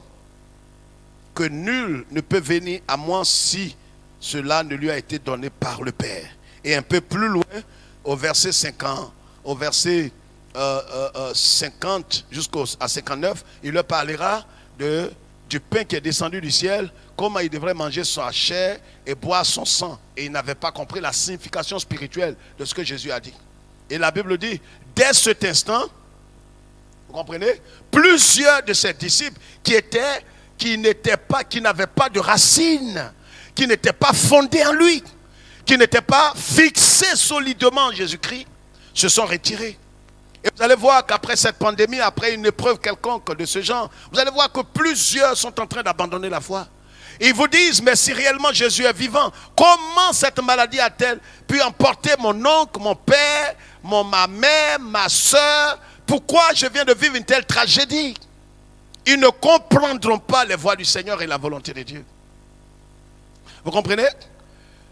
que nul ne peut venir à moi si cela ne lui a été donné par le Père. Et un peu plus loin, au verset 50, au verset 50 jusqu'à 59, il leur parlera du pain qui est descendu du ciel, comment il devrait manger sa chair et boire son sang. Et il n'avait pas compris la signification spirituelle de ce que Jésus a dit. Et la Bible dit, dès cet instant, vous comprenez, plusieurs de ses disciples qui n'avaient pas de racines, qui n'étaient pas fondés en lui, qui n'étaient pas fixés solidement en Jésus-Christ, se sont retirés. Et vous allez voir qu'après cette pandémie, après une épreuve quelconque de ce genre, vous allez voir que plusieurs sont en train d'abandonner la foi. Ils vous disent, mais si réellement Jésus est vivant, comment cette maladie a-t-elle pu emporter mon oncle, mon père, ma mère, ma soeur? Pourquoi je viens de vivre une telle tragédie? Ils ne comprendront pas les voies du Seigneur et la volonté de Dieu. Vous comprenez?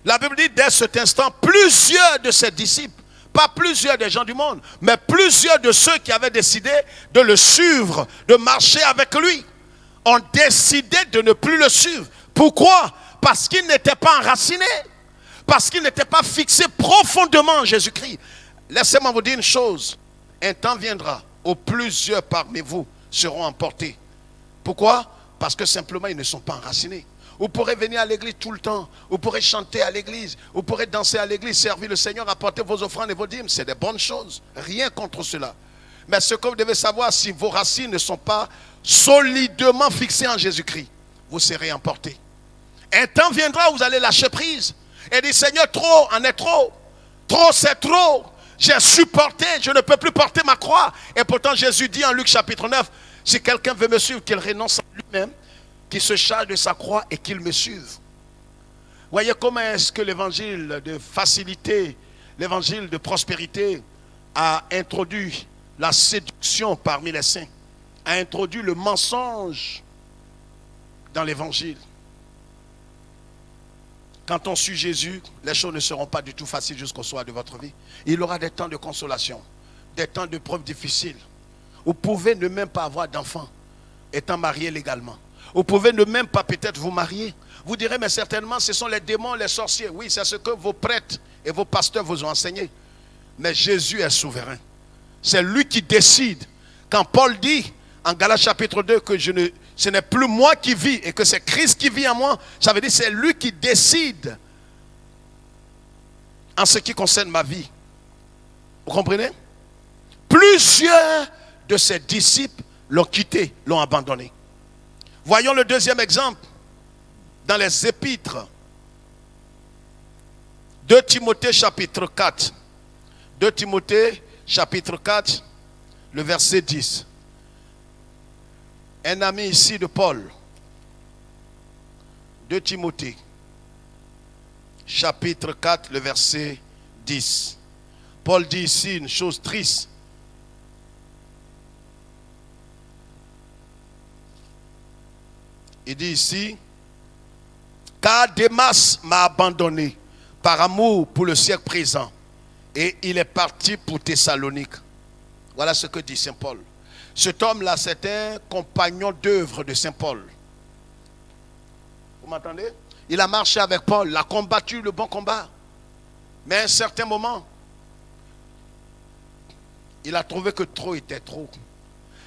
La Bible dit, dès cet instant, plusieurs de ses disciples, pas plusieurs des gens du monde, mais plusieurs de ceux qui avaient décidé de le suivre, de marcher avec lui, ont décidé de ne plus le suivre. Pourquoi? Parce qu'ils n'étaient pas enracinés, parce qu'ils n'étaient pas fixés profondément en Jésus-Christ. Laissez-moi vous dire une chose, un temps viendra où plusieurs parmi vous seront emportés. Pourquoi? Parce que simplement ils ne sont pas enracinés. Vous pourrez venir à l'église tout le temps. Vous pourrez chanter à l'église. Vous pourrez danser à l'église, servir le Seigneur, apporter vos offrandes et vos dîmes. C'est des bonnes choses. Rien contre cela. Mais ce que vous devez savoir, si vos racines ne sont pas solidement fixées en Jésus-Christ, vous serez emportés. Un temps viendra où vous allez lâcher prise. Et dire, Seigneur, trop en est trop. Trop, c'est trop. J'ai supporté, je ne peux plus porter ma croix. Et pourtant, Jésus dit en Luc chapitre 9, si quelqu'un veut me suivre, qu'il renonce à lui-même, qu'il se charge de sa croix et qu'il me suive. Voyez comment est-ce que l'évangile de facilité, l'évangile de prospérité a introduit la séduction parmi les saints, a introduit le mensonge dans l'évangile. Quand on suit Jésus, les choses ne seront pas du tout faciles jusqu'au soir de votre vie. Il y aura des temps de consolation, des temps de preuves difficiles. Vous pouvez ne même pas avoir d'enfants, étant marié légalement. Vous pouvez ne même pas peut-être vous marier. Vous direz, mais certainement, ce sont les démons, les sorciers. Oui, c'est ce que vos prêtres et vos pasteurs vous ont enseigné. Mais Jésus est souverain. C'est lui qui décide. Quand Paul dit, en Galates chapitre 2, que ce n'est plus moi qui vis et que c'est Christ qui vit en moi, ça veut dire que c'est lui qui décide en ce qui concerne ma vie. Vous comprenez? Plusieurs de ses disciples l'ont quitté, l'ont abandonné. Voyons le deuxième exemple dans les épîtres. 2 Timothée chapitre 4. 2 Timothée chapitre 4, le verset 10. Un ami ici de Paul. 2 Timothée chapitre 4, le verset 10. Paul dit ici une chose triste. Il dit ici, car Démas m'a abandonné par amour pour le siècle présent et il est parti pour Thessalonique. Voilà ce que dit Saint Paul. Cet homme-là, c'est un compagnon d'œuvre de Saint Paul. Vous m'entendez? Il a marché avec Paul, il a combattu le bon combat. Mais à un certain moment, il a trouvé que trop était trop.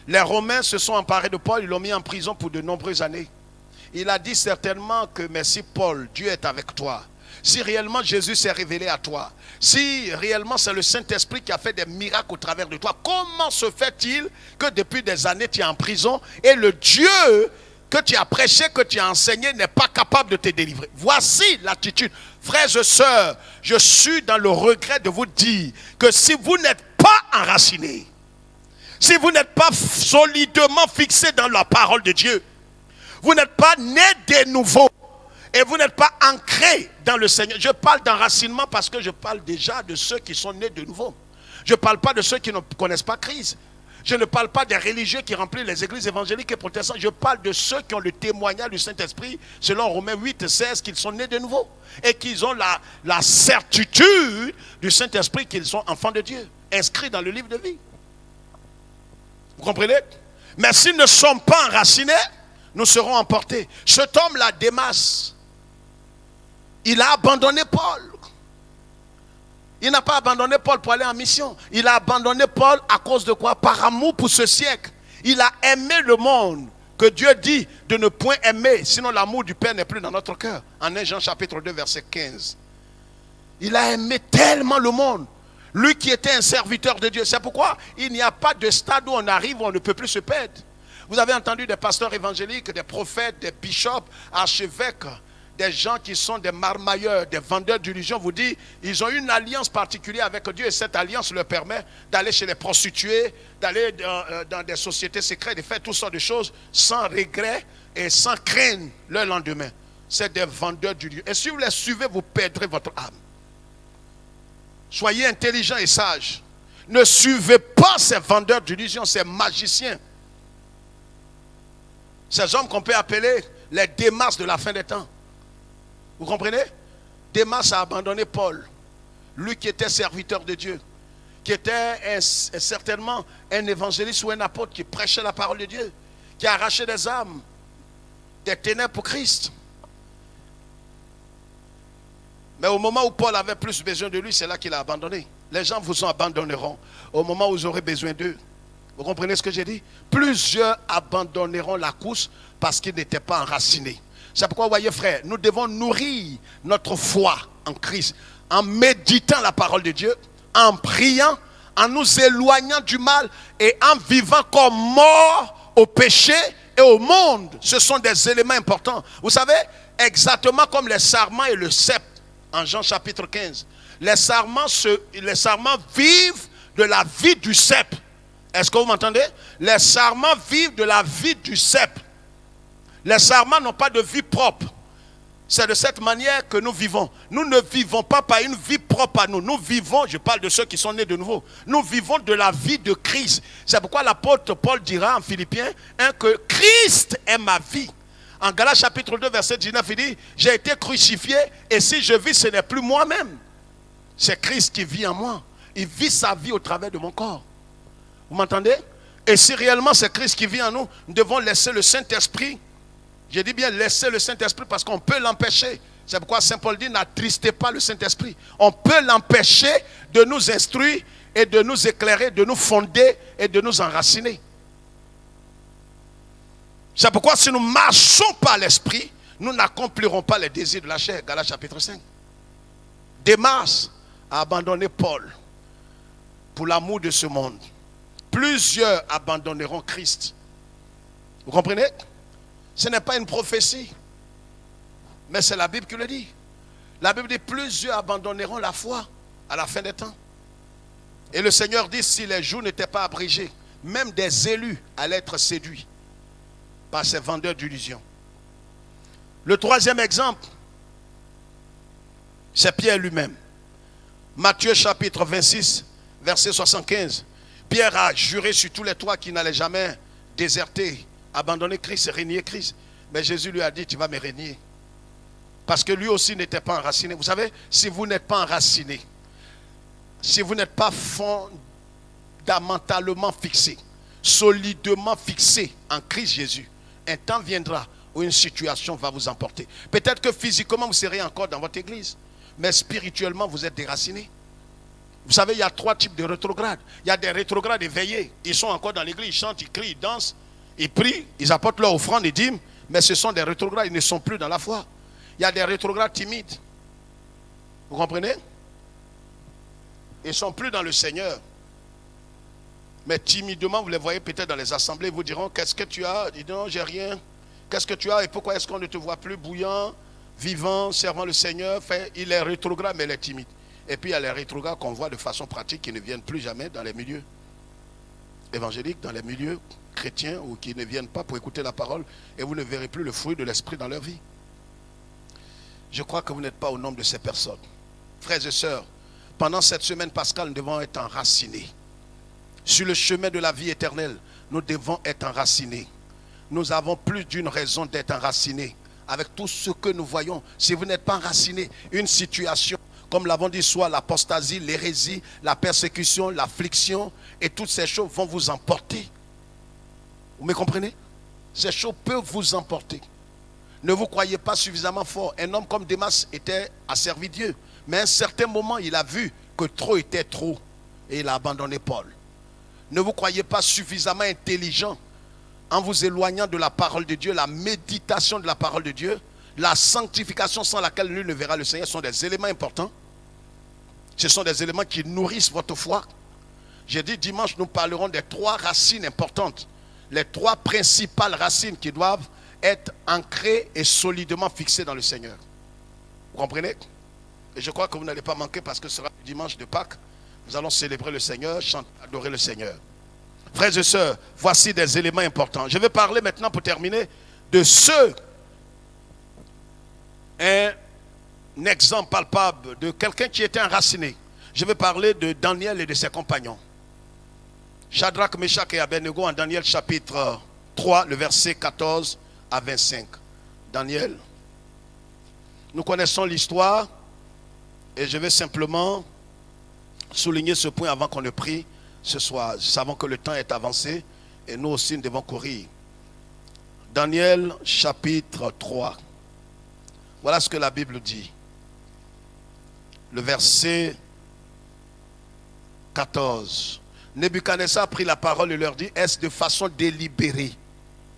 Les Romains se sont emparés de Paul, ils l'ont mis en prison pour de nombreuses années. Il a dit certainement que, mais si Paul, Dieu est avec toi, si réellement Jésus s'est révélé à toi, si réellement c'est le Saint-Esprit qui a fait des miracles au travers de toi, comment se fait-il que depuis des années tu es en prison et le Dieu que tu as prêché, que tu as enseigné n'est pas capable de te délivrer? Voici l'attitude. Frères et sœurs, je suis dans le regret de vous dire que si vous n'êtes pas enracinés, si vous n'êtes pas solidement fixés dans la parole de Dieu, vous n'êtes pas nés de nouveau et vous n'êtes pas ancrés dans le Seigneur. Je parle d'enracinement parce que je parle déjà de ceux qui sont nés de nouveau. Je ne parle pas de ceux qui ne connaissent pas Christ. Je ne parle pas des religieux qui remplissent les églises évangéliques et protestantes. Je parle de ceux qui ont le témoignage du Saint-Esprit, selon Romains 8, 16, qu'ils sont nés de nouveau. Et qu'ils ont la certitude du Saint-Esprit qu'ils sont enfants de Dieu, inscrits dans le livre de vie. Vous comprenez? Mais s'ils ne sont pas enracinés, nous serons emportés. Cet homme-là, Démas, il a abandonné Paul. Il n'a pas abandonné Paul pour aller en mission. Il a abandonné Paul à cause de quoi? Par amour pour ce siècle. Il a aimé le monde que Dieu dit de ne point aimer, sinon l'amour du Père n'est plus dans notre cœur. En 1 Jean chapitre 2 verset 15. Il a aimé tellement le monde. Lui qui était un serviteur de Dieu. C'est pourquoi il n'y a pas de stade où on arrive où on ne peut plus se perdre. Vous avez entendu des pasteurs évangéliques, des prophètes, des bishops, archevêques, des gens qui sont des marmailleurs, des vendeurs d'illusions, vous dit, ils ont une alliance particulière avec Dieu et cette alliance leur permet d'aller chez les prostituées, d'aller dans des sociétés secrètes, de faire toutes sortes de choses sans regret et sans craindre leur lendemain. C'est des vendeurs d'illusions. Et si vous les suivez, vous perdrez votre âme. Soyez intelligents et sages. Ne suivez pas ces vendeurs d'illusions, ces magiciens. Ces hommes qu'on peut appeler les Démas de la fin des temps. Vous comprenez? Démas a abandonné Paul, lui qui était serviteur de Dieu, qui était certainement un évangéliste ou un apôtre qui prêchait la parole de Dieu, qui a arraché des âmes, des ténèbres pour Christ. Mais au moment où Paul avait plus besoin de lui, c'est là qu'il a abandonné. Les gens vous abandonneront au moment où vous aurez besoin d'eux. Vous comprenez ce que j'ai dit? Plusieurs abandonneront la course parce qu'ils n'étaient pas enracinés. C'est pourquoi, vous voyez frère, nous devons nourrir notre foi en Christ, en méditant la parole de Dieu, en priant, en nous éloignant du mal et en vivant comme morts au péché et au monde. Ce sont des éléments importants. Vous savez, exactement comme les sarments et le cep, en Jean chapitre 15. Les sarments vivent de la vie du cep. Est-ce que vous m'entendez? Les sarments vivent de la vie du cep. Les sarments n'ont pas de vie propre. C'est de cette manière que nous vivons. Nous ne vivons pas par une vie propre à nous. Nous vivons, je parle de ceux qui sont nés de nouveau. Nous vivons de la vie de Christ. C'est pourquoi l'apôtre Paul dira en Philippiens que Christ est ma vie. En Galates chapitre 2 verset 19, il dit, j'ai été crucifié et si je vis, ce n'est plus moi-même. C'est Christ qui vit en moi. Il vit sa vie au travers de mon corps. Vous m'entendez? Et si réellement c'est Christ qui vit en nous, nous devons laisser le Saint-Esprit. Je dis bien laisser le Saint-Esprit parce qu'on peut l'empêcher. C'est pourquoi Saint Paul dit n'attristez pas le Saint-Esprit. On peut l'empêcher de nous instruire et de nous éclairer, de nous fonder et de nous enraciner. C'est pourquoi si nous ne marchons pas à l'Esprit, nous n'accomplirons pas les désirs de la chair. Galates chapitre 5. Démas a abandonné Paul pour l'amour de ce monde. Plusieurs abandonneront Christ. Vous comprenez? Ce n'est pas une prophétie, mais c'est la Bible qui le dit. La Bible dit plusieurs abandonneront la foi à la fin des temps. Et le Seigneur dit si les jours n'étaient pas abrégés, même des élus allaient être séduits par ces vendeurs d'illusions. Le troisième exemple, c'est Pierre lui-même. Matthieu chapitre 26, verset 75. Pierre a juré sur tous les toits qu'il n'allait jamais déserter, abandonner Christ et régner Christ. Mais Jésus lui a dit, tu vas me régner. Parce que lui aussi n'était pas enraciné. Vous savez, si vous n'êtes pas enraciné, si vous n'êtes pas fondamentalement fixé, solidement fixé en Christ Jésus, un temps viendra où une situation va vous emporter. Peut-être que physiquement vous serez encore dans votre église, mais spirituellement vous êtes déraciné. Vous savez, il y a 3 types de rétrogrades. Il y a des rétrogrades éveillés. Ils sont encore dans l'église, ils chantent, ils crient, ils dansent, ils prient, ils apportent leur offrande et dîmes, mais ce sont des rétrogrades, ils ne sont plus dans la foi. Il y a des rétrogrades timides. Vous comprenez? Ils ne sont plus dans le Seigneur. Mais timidement, vous les voyez peut-être dans les assemblées, ils vous diront, qu'est-ce que tu as? Ils disent, non, j'ai rien. Qu'est-ce que tu as et pourquoi est-ce qu'on ne te voit plus bouillant, vivant, servant le Seigneur? Il est rétrograde, mais il est timide. Et puis il y a les rétrogrades qu'on voit de façon pratique qui ne viennent plus jamais dans les milieux évangéliques, dans les milieux chrétiens ou qui ne viennent pas pour écouter la parole et vous ne verrez plus le fruit de l'esprit dans leur vie. Je crois que vous n'êtes pas au nombre de ces personnes. Frères et sœurs, pendant cette semaine pascale, nous devons être enracinés. sur le chemin de la vie éternelle, nous devons être enracinés. Nous avons plus d'une raison d'être enracinés. Avec tout ce que nous voyons, si vous n'êtes pas enraciné, une situation, comme l'avons dit, soit l'apostasie, l'hérésie, la persécution, l'affliction, et toutes ces choses vont vous emporter. Vous me comprenez? Ces choses peuvent vous emporter. Ne vous croyez pas suffisamment fort. Un homme comme Démas était à servir Dieu. Mais à un certain moment, il a vu que trop était trop. Et il a abandonné Paul. Ne vous croyez pas suffisamment intelligent en vous éloignant de la parole de Dieu, la méditation de la parole de Dieu, la sanctification sans laquelle nul ne verra le Seigneur sont des éléments importants. Ce sont des éléments qui nourrissent votre foi. J'ai dit dimanche, nous parlerons des 3 racines importantes. Les 3 principales racines qui doivent être ancrées et solidement fixées dans le Seigneur. Vous comprenez? Et je crois que vous n'allez pas manquer parce que ce sera le dimanche de Pâques. Nous allons célébrer le Seigneur, chanter, adorer le Seigneur. Frères et sœurs, voici des éléments importants. Je vais parler maintenant pour terminer de ceux, un exemple palpable de quelqu'un qui était enraciné. Je vais parler de Daniel et de ses compagnons. Shadrach, Meshach et Abednego en Daniel chapitre 3, le verset 14 à 25. Daniel. Nous connaissons l'histoire et je vais simplement souligner ce point avant qu'on ne prie ce soir. Nous savons que le temps est avancé et nous aussi nous devons courir. Daniel chapitre 3. Voilà ce que la Bible dit. Le verset 14. Nebuchadnezzar prit la parole et leur dit: est-ce de façon délibérée,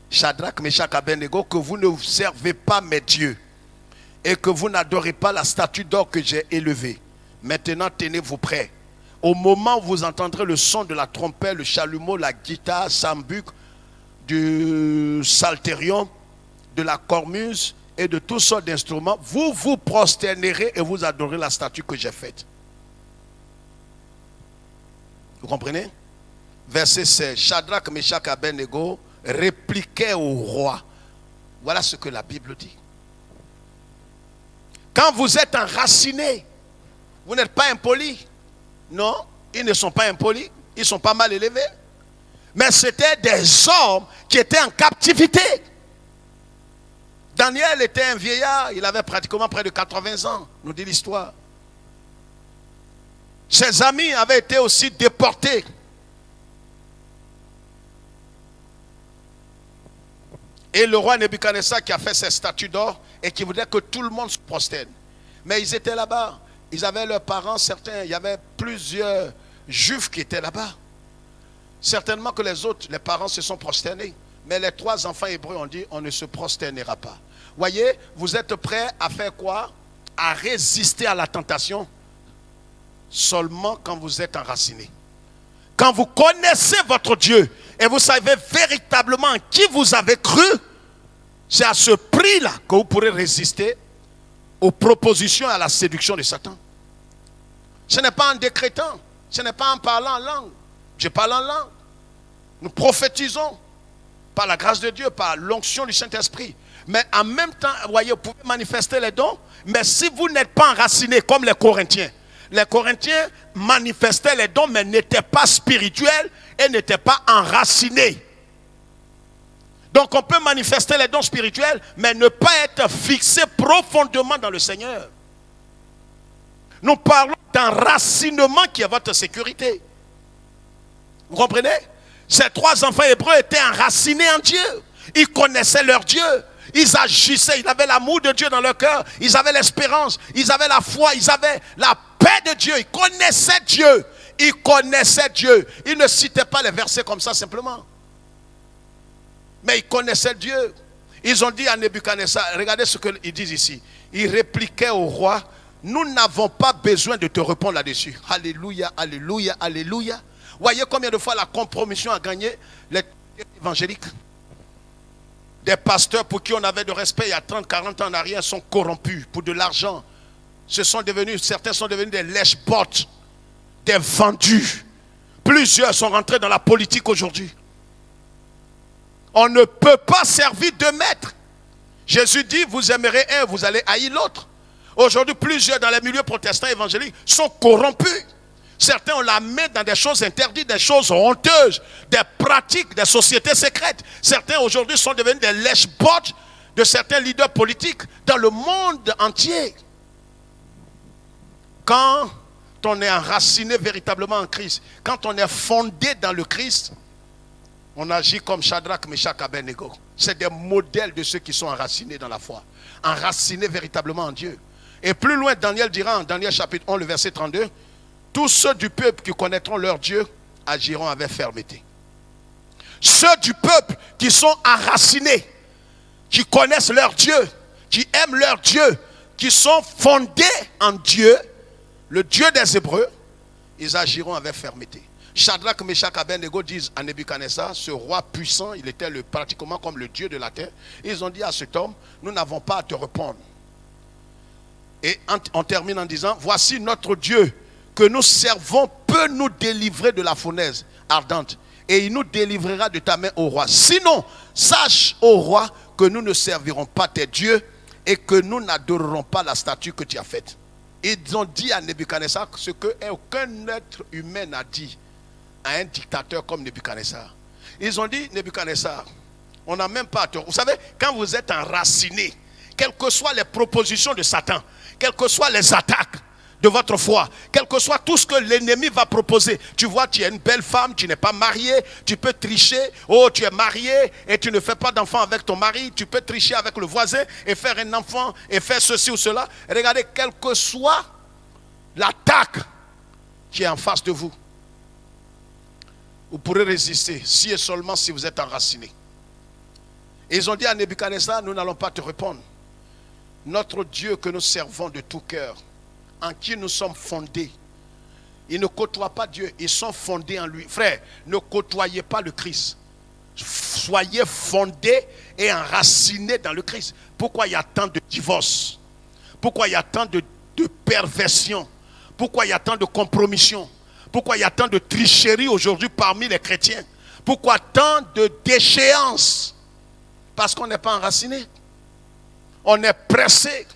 Shadrach, Meshach, Abednego, que vous ne servez pas mes dieux et que vous n'adorez pas la statue d'or que j'ai élevée? Maintenant tenez-vous prêts. Au moment où vous entendrez le son de la trompette, le chalumeau, la guitare, sambuc, du psalterion, de la cornemuse et de toutes sortes d'instruments, vous vous prosternerez et vous adorez la statue que j'ai faite. Vous comprenez? Verset 16. Shadrach, Meshach, Abednego répliquaient au roi. Voilà ce que la Bible dit. Quand vous êtes enraciné, vous n'êtes pas impoli. Non, ils ne sont pas impolis. Ils ne sont pas mal élevés. Mais c'était des hommes qui étaient en captivité. Daniel était un vieillard. Il avait pratiquement près de 80 ans, nous dit l'histoire. Ses amis avaient été aussi déportés. Et le roi Nebuchadnezzar qui a fait ses statues d'or et qui voulait que tout le monde se prosterne. Mais ils étaient là-bas. Ils avaient leurs parents, certains. Il y avait plusieurs juifs qui étaient là-bas. Certainement que les autres, les parents se sont prosternés. Mais les 3 enfants hébreux ont dit: on ne se prosternera pas. Voyez, vous êtes prêts à faire quoi? À résister à la tentation seulement quand vous êtes enraciné. Quand vous connaissez votre Dieu et vous savez véritablement en qui vous avez cru, c'est à ce prix-là que vous pourrez résister aux propositions et à la séduction de Satan. Ce n'est pas en décrétant, ce n'est pas en parlant en langue. Je parle en langue. Nous prophétisons par la grâce de Dieu, par l'onction du Saint-Esprit. Mais en même temps, voyez, vous pouvez manifester les dons, mais si vous n'êtes pas enraciné comme les Corinthiens manifestaient les dons, mais n'étaient pas spirituels et n'étaient pas enracinés. Donc on peut manifester les dons spirituels, mais ne pas être fixé profondément dans le Seigneur. Nous parlons d'enracinement qui est votre sécurité. Vous comprenez? Ces 3 enfants hébreux étaient enracinés en Dieu. Ils connaissaient leur Dieu. Ils agissaient, ils avaient l'amour de Dieu dans leur cœur. Ils avaient l'espérance, ils avaient la foi, ils avaient la paix de Dieu. Ils connaissaient Dieu. Ils connaissaient Dieu. Ils ne citaient pas les versets comme ça simplement. Mais ils connaissaient Dieu. Ils ont dit à Nebuchadnezzar, regardez ce qu'ils disent ici. Ils répliquaient au roi: nous n'avons pas besoin de te répondre là-dessus. Alléluia, alléluia, alléluia. Voyez combien de fois la compromission a gagné les évangéliques. Des pasteurs pour qui on avait de respect il y a 30-40 ans en arrière sont corrompus pour de l'argent. Certains sont devenus des lèche-bottes, des vendus. Plusieurs sont rentrés dans la politique aujourd'hui. On ne peut pas servir 2 maîtres. Jésus dit: vous aimerez un, vous allez haïr l'autre. Aujourd'hui, plusieurs dans les milieux protestants évangéliques sont corrompus. Certains ont la main dans des choses interdites, des choses honteuses, des pratiques, des sociétés secrètes. Certains aujourd'hui sont devenus des lèche-bottes de certains leaders politiques dans le monde entier. Quand on est enraciné véritablement en Christ, quand on est fondé dans le Christ, on agit comme Shadrach, Meshach, Abednego. C'est des modèles de ceux qui sont enracinés dans la foi, enracinés véritablement en Dieu. Et plus loin, Daniel dira en Daniel chapitre 11, le verset 32, tous ceux du peuple qui connaîtront leur Dieu agiront avec fermeté. Ceux du peuple qui sont enracinés, qui connaissent leur Dieu, qui aiment leur Dieu, qui sont fondés en Dieu, le Dieu des Hébreux, ils agiront avec fermeté. Shadrach, Meshach, Abednego disent à Nebuchadnezzar, ce roi puissant, il était pratiquement comme le Dieu de la terre. Ils ont dit à cet homme, nous n'avons pas à te répondre. Et on termine en disant, voici notre Dieu que nous servons peut nous délivrer de la fournaise ardente. Et il nous délivrera de ta main, ô roi. Sinon, sache, ô roi, que nous ne servirons pas tes dieux et que nous n'adorerons pas la statue que tu as faite. Ils ont dit à Nebuchadnezzar ce qu'aucun être humain n'a dit à un dictateur comme Nebuchadnezzar. Ils ont dit, Nebuchadnezzar, on n'a même pas à te... Vous savez, quand vous êtes enraciné, quelles que soient les propositions de Satan, quelles que soient les attaques de votre foi, quel que soit tout ce que l'ennemi va proposer. Tu vois, tu es une belle femme, tu n'es pas mariée, tu peux tricher. Oh, tu es marié et tu ne fais pas d'enfant avec ton mari, tu peux tricher avec le voisin et faire un enfant et faire ceci ou cela. Et regardez, quelle que soit l'attaque qui est en face de vous, vous pourrez résister si et seulement si vous êtes enraciné. Et ils ont dit à Nebuchadnezzar, nous n'allons pas te répondre. Notre Dieu que nous servons de tout cœur, en qui nous sommes fondés. Ils ne côtoient pas Dieu, ils sont fondés en lui. Frère, ne côtoyez pas le Christ. Soyez fondés et enracinés dans le Christ. Pourquoi il y a tant de divorces? Pourquoi il y a tant de perversions? Pourquoi il y a tant de compromissions? Pourquoi il y a tant de tricheries aujourd'hui parmi les chrétiens? Pourquoi tant de déchéances? Parce qu'on n'est pas enraciné. On est pressé.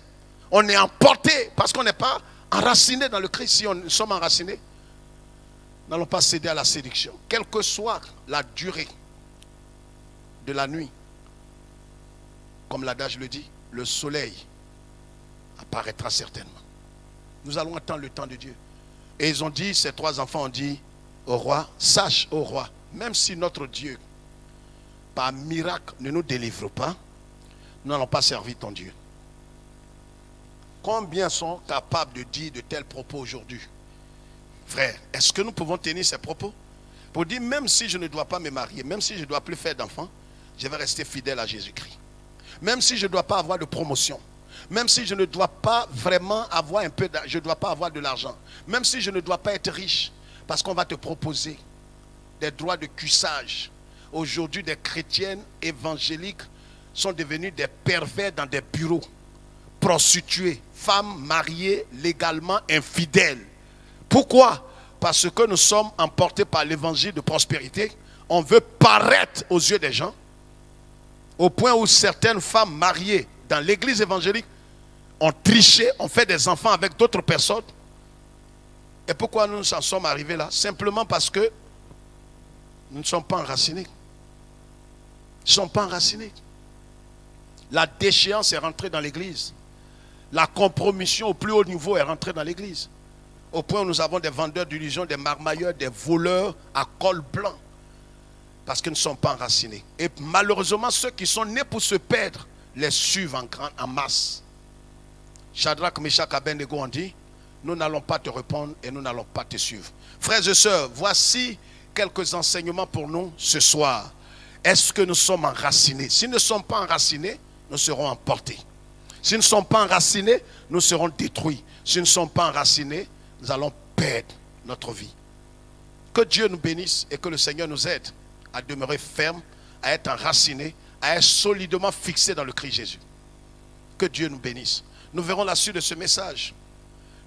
On est emporté parce qu'on n'est pas enraciné dans le Christ. Si nous sommes enracinés, n'allons pas céder à la séduction. Quelle que soit la durée de la nuit, comme l'adage le dit, le soleil apparaîtra certainement. Nous allons attendre le temps de Dieu. Et ils ont dit, ces trois enfants ont dit au roi, sache au roi, même si notre Dieu, par miracle, ne nous délivre pas, nous n'allons pas servir ton Dieu. Combien sont capables de dire de tels propos aujourd'hui? Frère, est-ce que nous pouvons tenir ces propos? Pour dire, même si je ne dois pas me marier, même si je ne dois plus faire d'enfants, je vais rester fidèle à Jésus-Christ. Même si je ne dois pas avoir de promotion, même si je ne dois pas vraiment avoir un peu d'argent, je ne dois pas avoir de l'argent, même si je ne dois pas être riche, parce qu'on va te proposer des droits de cuissage. Aujourd'hui, des chrétiennes évangéliques sont devenues des pervers dans des bureaux, prostituées, femmes mariées légalement infidèles. Pourquoi? Parce que nous sommes emportés par l'évangile de prospérité. On veut paraître aux yeux des gens, au point où certaines femmes mariées dans l'église évangélique ont triché, ont fait des enfants avec d'autres personnes. Et pourquoi nous en sommes arrivés là? Simplement parce que nous ne sommes pas enracinés. Nous ne sommes pas enracinés. La déchéance est rentrée dans l'église. La compromission au plus haut niveau est rentrée dans l'église. Au point où nous avons des vendeurs d'illusions, des marmailleurs, des voleurs à col blanc. Parce qu'ils ne sont pas enracinés. Et malheureusement, ceux qui sont nés pour se perdre les suivent en masse. Shadrach, Meshach, Abednego ont dit, nous n'allons pas te répondre et nous n'allons pas te suivre. Frères et sœurs, voici quelques enseignements pour nous ce soir. Est-ce que nous sommes enracinés? Si nous ne sommes pas enracinés, nous serons emportés. Si nous ne sommes pas enracinés, nous serons détruits. Si nous ne sommes pas enracinés, nous allons perdre notre vie. Que Dieu nous bénisse et que le Seigneur nous aide à demeurer ferme, à être enracinés, à être solidement fixés dans le Christ Jésus. Que Dieu nous bénisse. Nous verrons la suite de ce message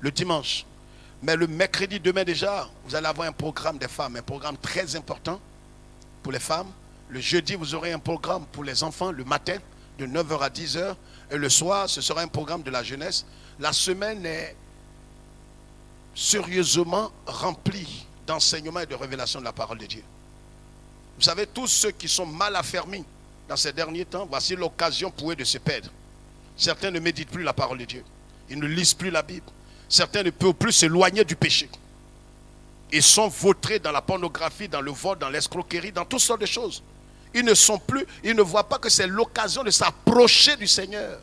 le dimanche. Mais le mercredi, demain déjà, vous allez avoir un programme des femmes, un programme très important pour les femmes. Le jeudi, vous aurez un programme pour les enfants, le matin, de 9h à 10h. Et le soir, ce sera un programme de la jeunesse. La semaine est sérieusement remplis d'enseignements et de révélations de la parole de Dieu. Vous savez, tous ceux qui sont mal affermis dans ces derniers temps, voici l'occasion pour eux de se perdre. Certains ne méditent plus la parole de Dieu. Ils ne lisent plus la Bible. Certains ne peuvent plus s'éloigner du péché. Ils sont vautrés dans la pornographie, dans le vol, dans l'escroquerie, dans toutes sortes de choses. Ils ne voient pas que c'est l'occasion de s'approcher du Seigneur.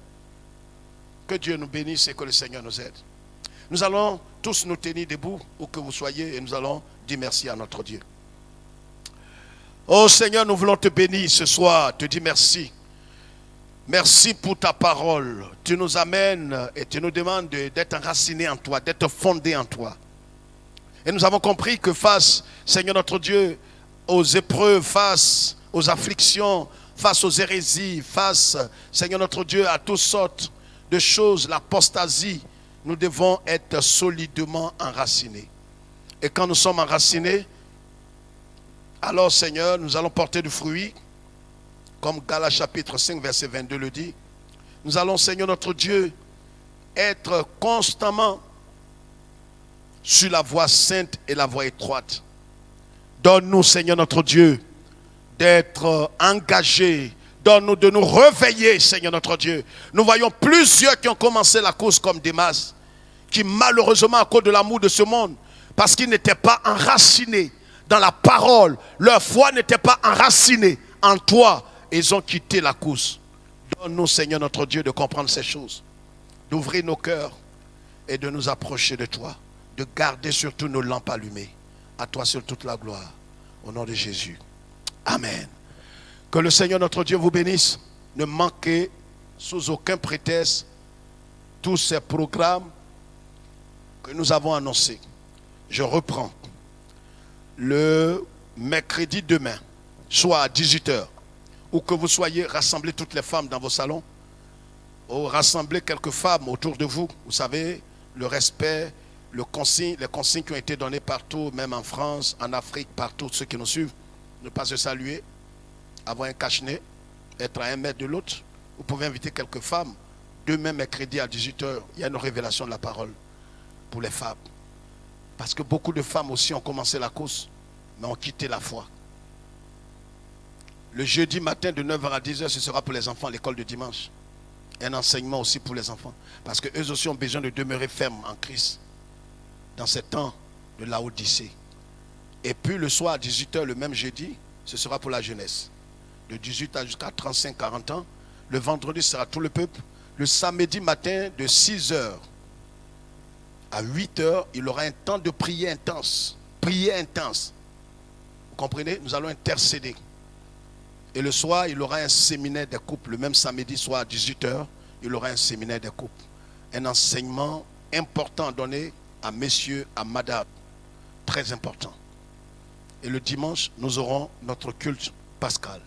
Que Dieu nous bénisse et que le Seigneur nous aide. Nous allons tous nous tenir debout, où que vous soyez, et nous allons dire merci à notre Dieu. Oh Seigneur, nous voulons te bénir ce soir, te dire merci. Merci pour ta parole. Tu nous amènes et tu nous demandes d'être enracinés en toi, d'être fondés en toi. Et nous avons compris que face, Seigneur notre Dieu, aux épreuves, face aux afflictions, face aux hérésies, face, Seigneur notre Dieu, à toutes sortes de choses, l'apostasie, nous devons être solidement enracinés. Et quand nous sommes enracinés, alors Seigneur, nous allons porter du fruit, comme Galates chapitre 5, verset 22 le dit. Nous allons, Seigneur notre Dieu, être constamment sur la voie sainte et la voie étroite. Donne-nous, Seigneur notre Dieu, d'être engagés. Donne-nous de nous réveiller, Seigneur notre Dieu. Nous voyons plusieurs qui ont commencé la course comme Démas, qui malheureusement, à cause de l'amour de ce monde, parce qu'ils n'étaient pas enracinés dans la parole, leur foi n'était pas enracinée en toi, et ils ont quitté la course. Donne-nous, Seigneur notre Dieu, de comprendre ces choses, d'ouvrir nos cœurs et de nous approcher de toi, de garder surtout nos lampes allumées. À toi seul toute la gloire, au nom de Jésus. Amen. Que le Seigneur notre Dieu vous bénisse. Ne manquez sous aucun prétexte tous ces programmes que nous avons annoncés. Je reprends. Le mercredi demain, soit à 18h, ou que vous soyez rassemblés toutes les femmes dans vos salons, ou rassemblez quelques femmes autour de vous. Vous savez, le respect, les consignes qui ont été données partout, même en France, en Afrique, partout, ceux qui nous suivent. Ne pas se saluer, avoir un cache-nez, être à 1 mètre de l'autre. Vous pouvez inviter quelques femmes. Demain, mercredi à 18h, il y a une révélation de la parole pour les femmes. Parce que beaucoup de femmes aussi ont commencé la course, mais ont quitté la foi. Le jeudi matin de 9h à 10h, ce sera pour les enfants, l'école de dimanche. Un enseignement aussi pour les enfants. Parce qu'eux aussi ont besoin de demeurer fermes en Christ dans ces temps de Laodicée. Et puis le soir à 18h, le même jeudi, ce sera pour la jeunesse. De 18 à jusqu'à 35-40 ans. Le vendredi sera tout le peuple. Le samedi matin de 6h à 8h, il aura un temps de prière intense. Prière intense. Vous comprenez? Nous allons intercéder. Et le soir, il aura un séminaire des couples. Le même samedi soir à 18h, il aura un séminaire des couples. Un enseignement important donné à messieurs, à madame. Très important. Et le dimanche, nous aurons notre culte pascal.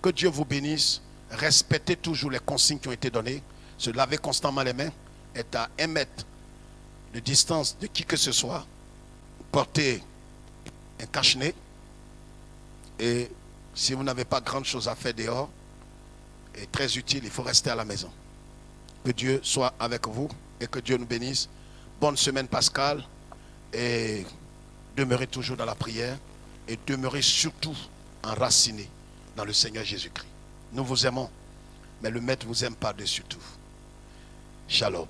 Que Dieu vous bénisse. Respectez toujours les consignes qui ont été données. Se laver constamment les mains. Être à 1 mètre de distance de qui que ce soit. Portez un cache-nez. Et si vous n'avez pas grande chose à faire dehors, et très utile, il faut rester à la maison. Que Dieu soit avec vous et que Dieu nous bénisse. Bonne semaine pascale et demeurez toujours dans la prière et demeurez surtout enracinés dans le Seigneur Jésus-Christ. Nous vous aimons, mais le Maître vous aime par-dessus tout. Shalom.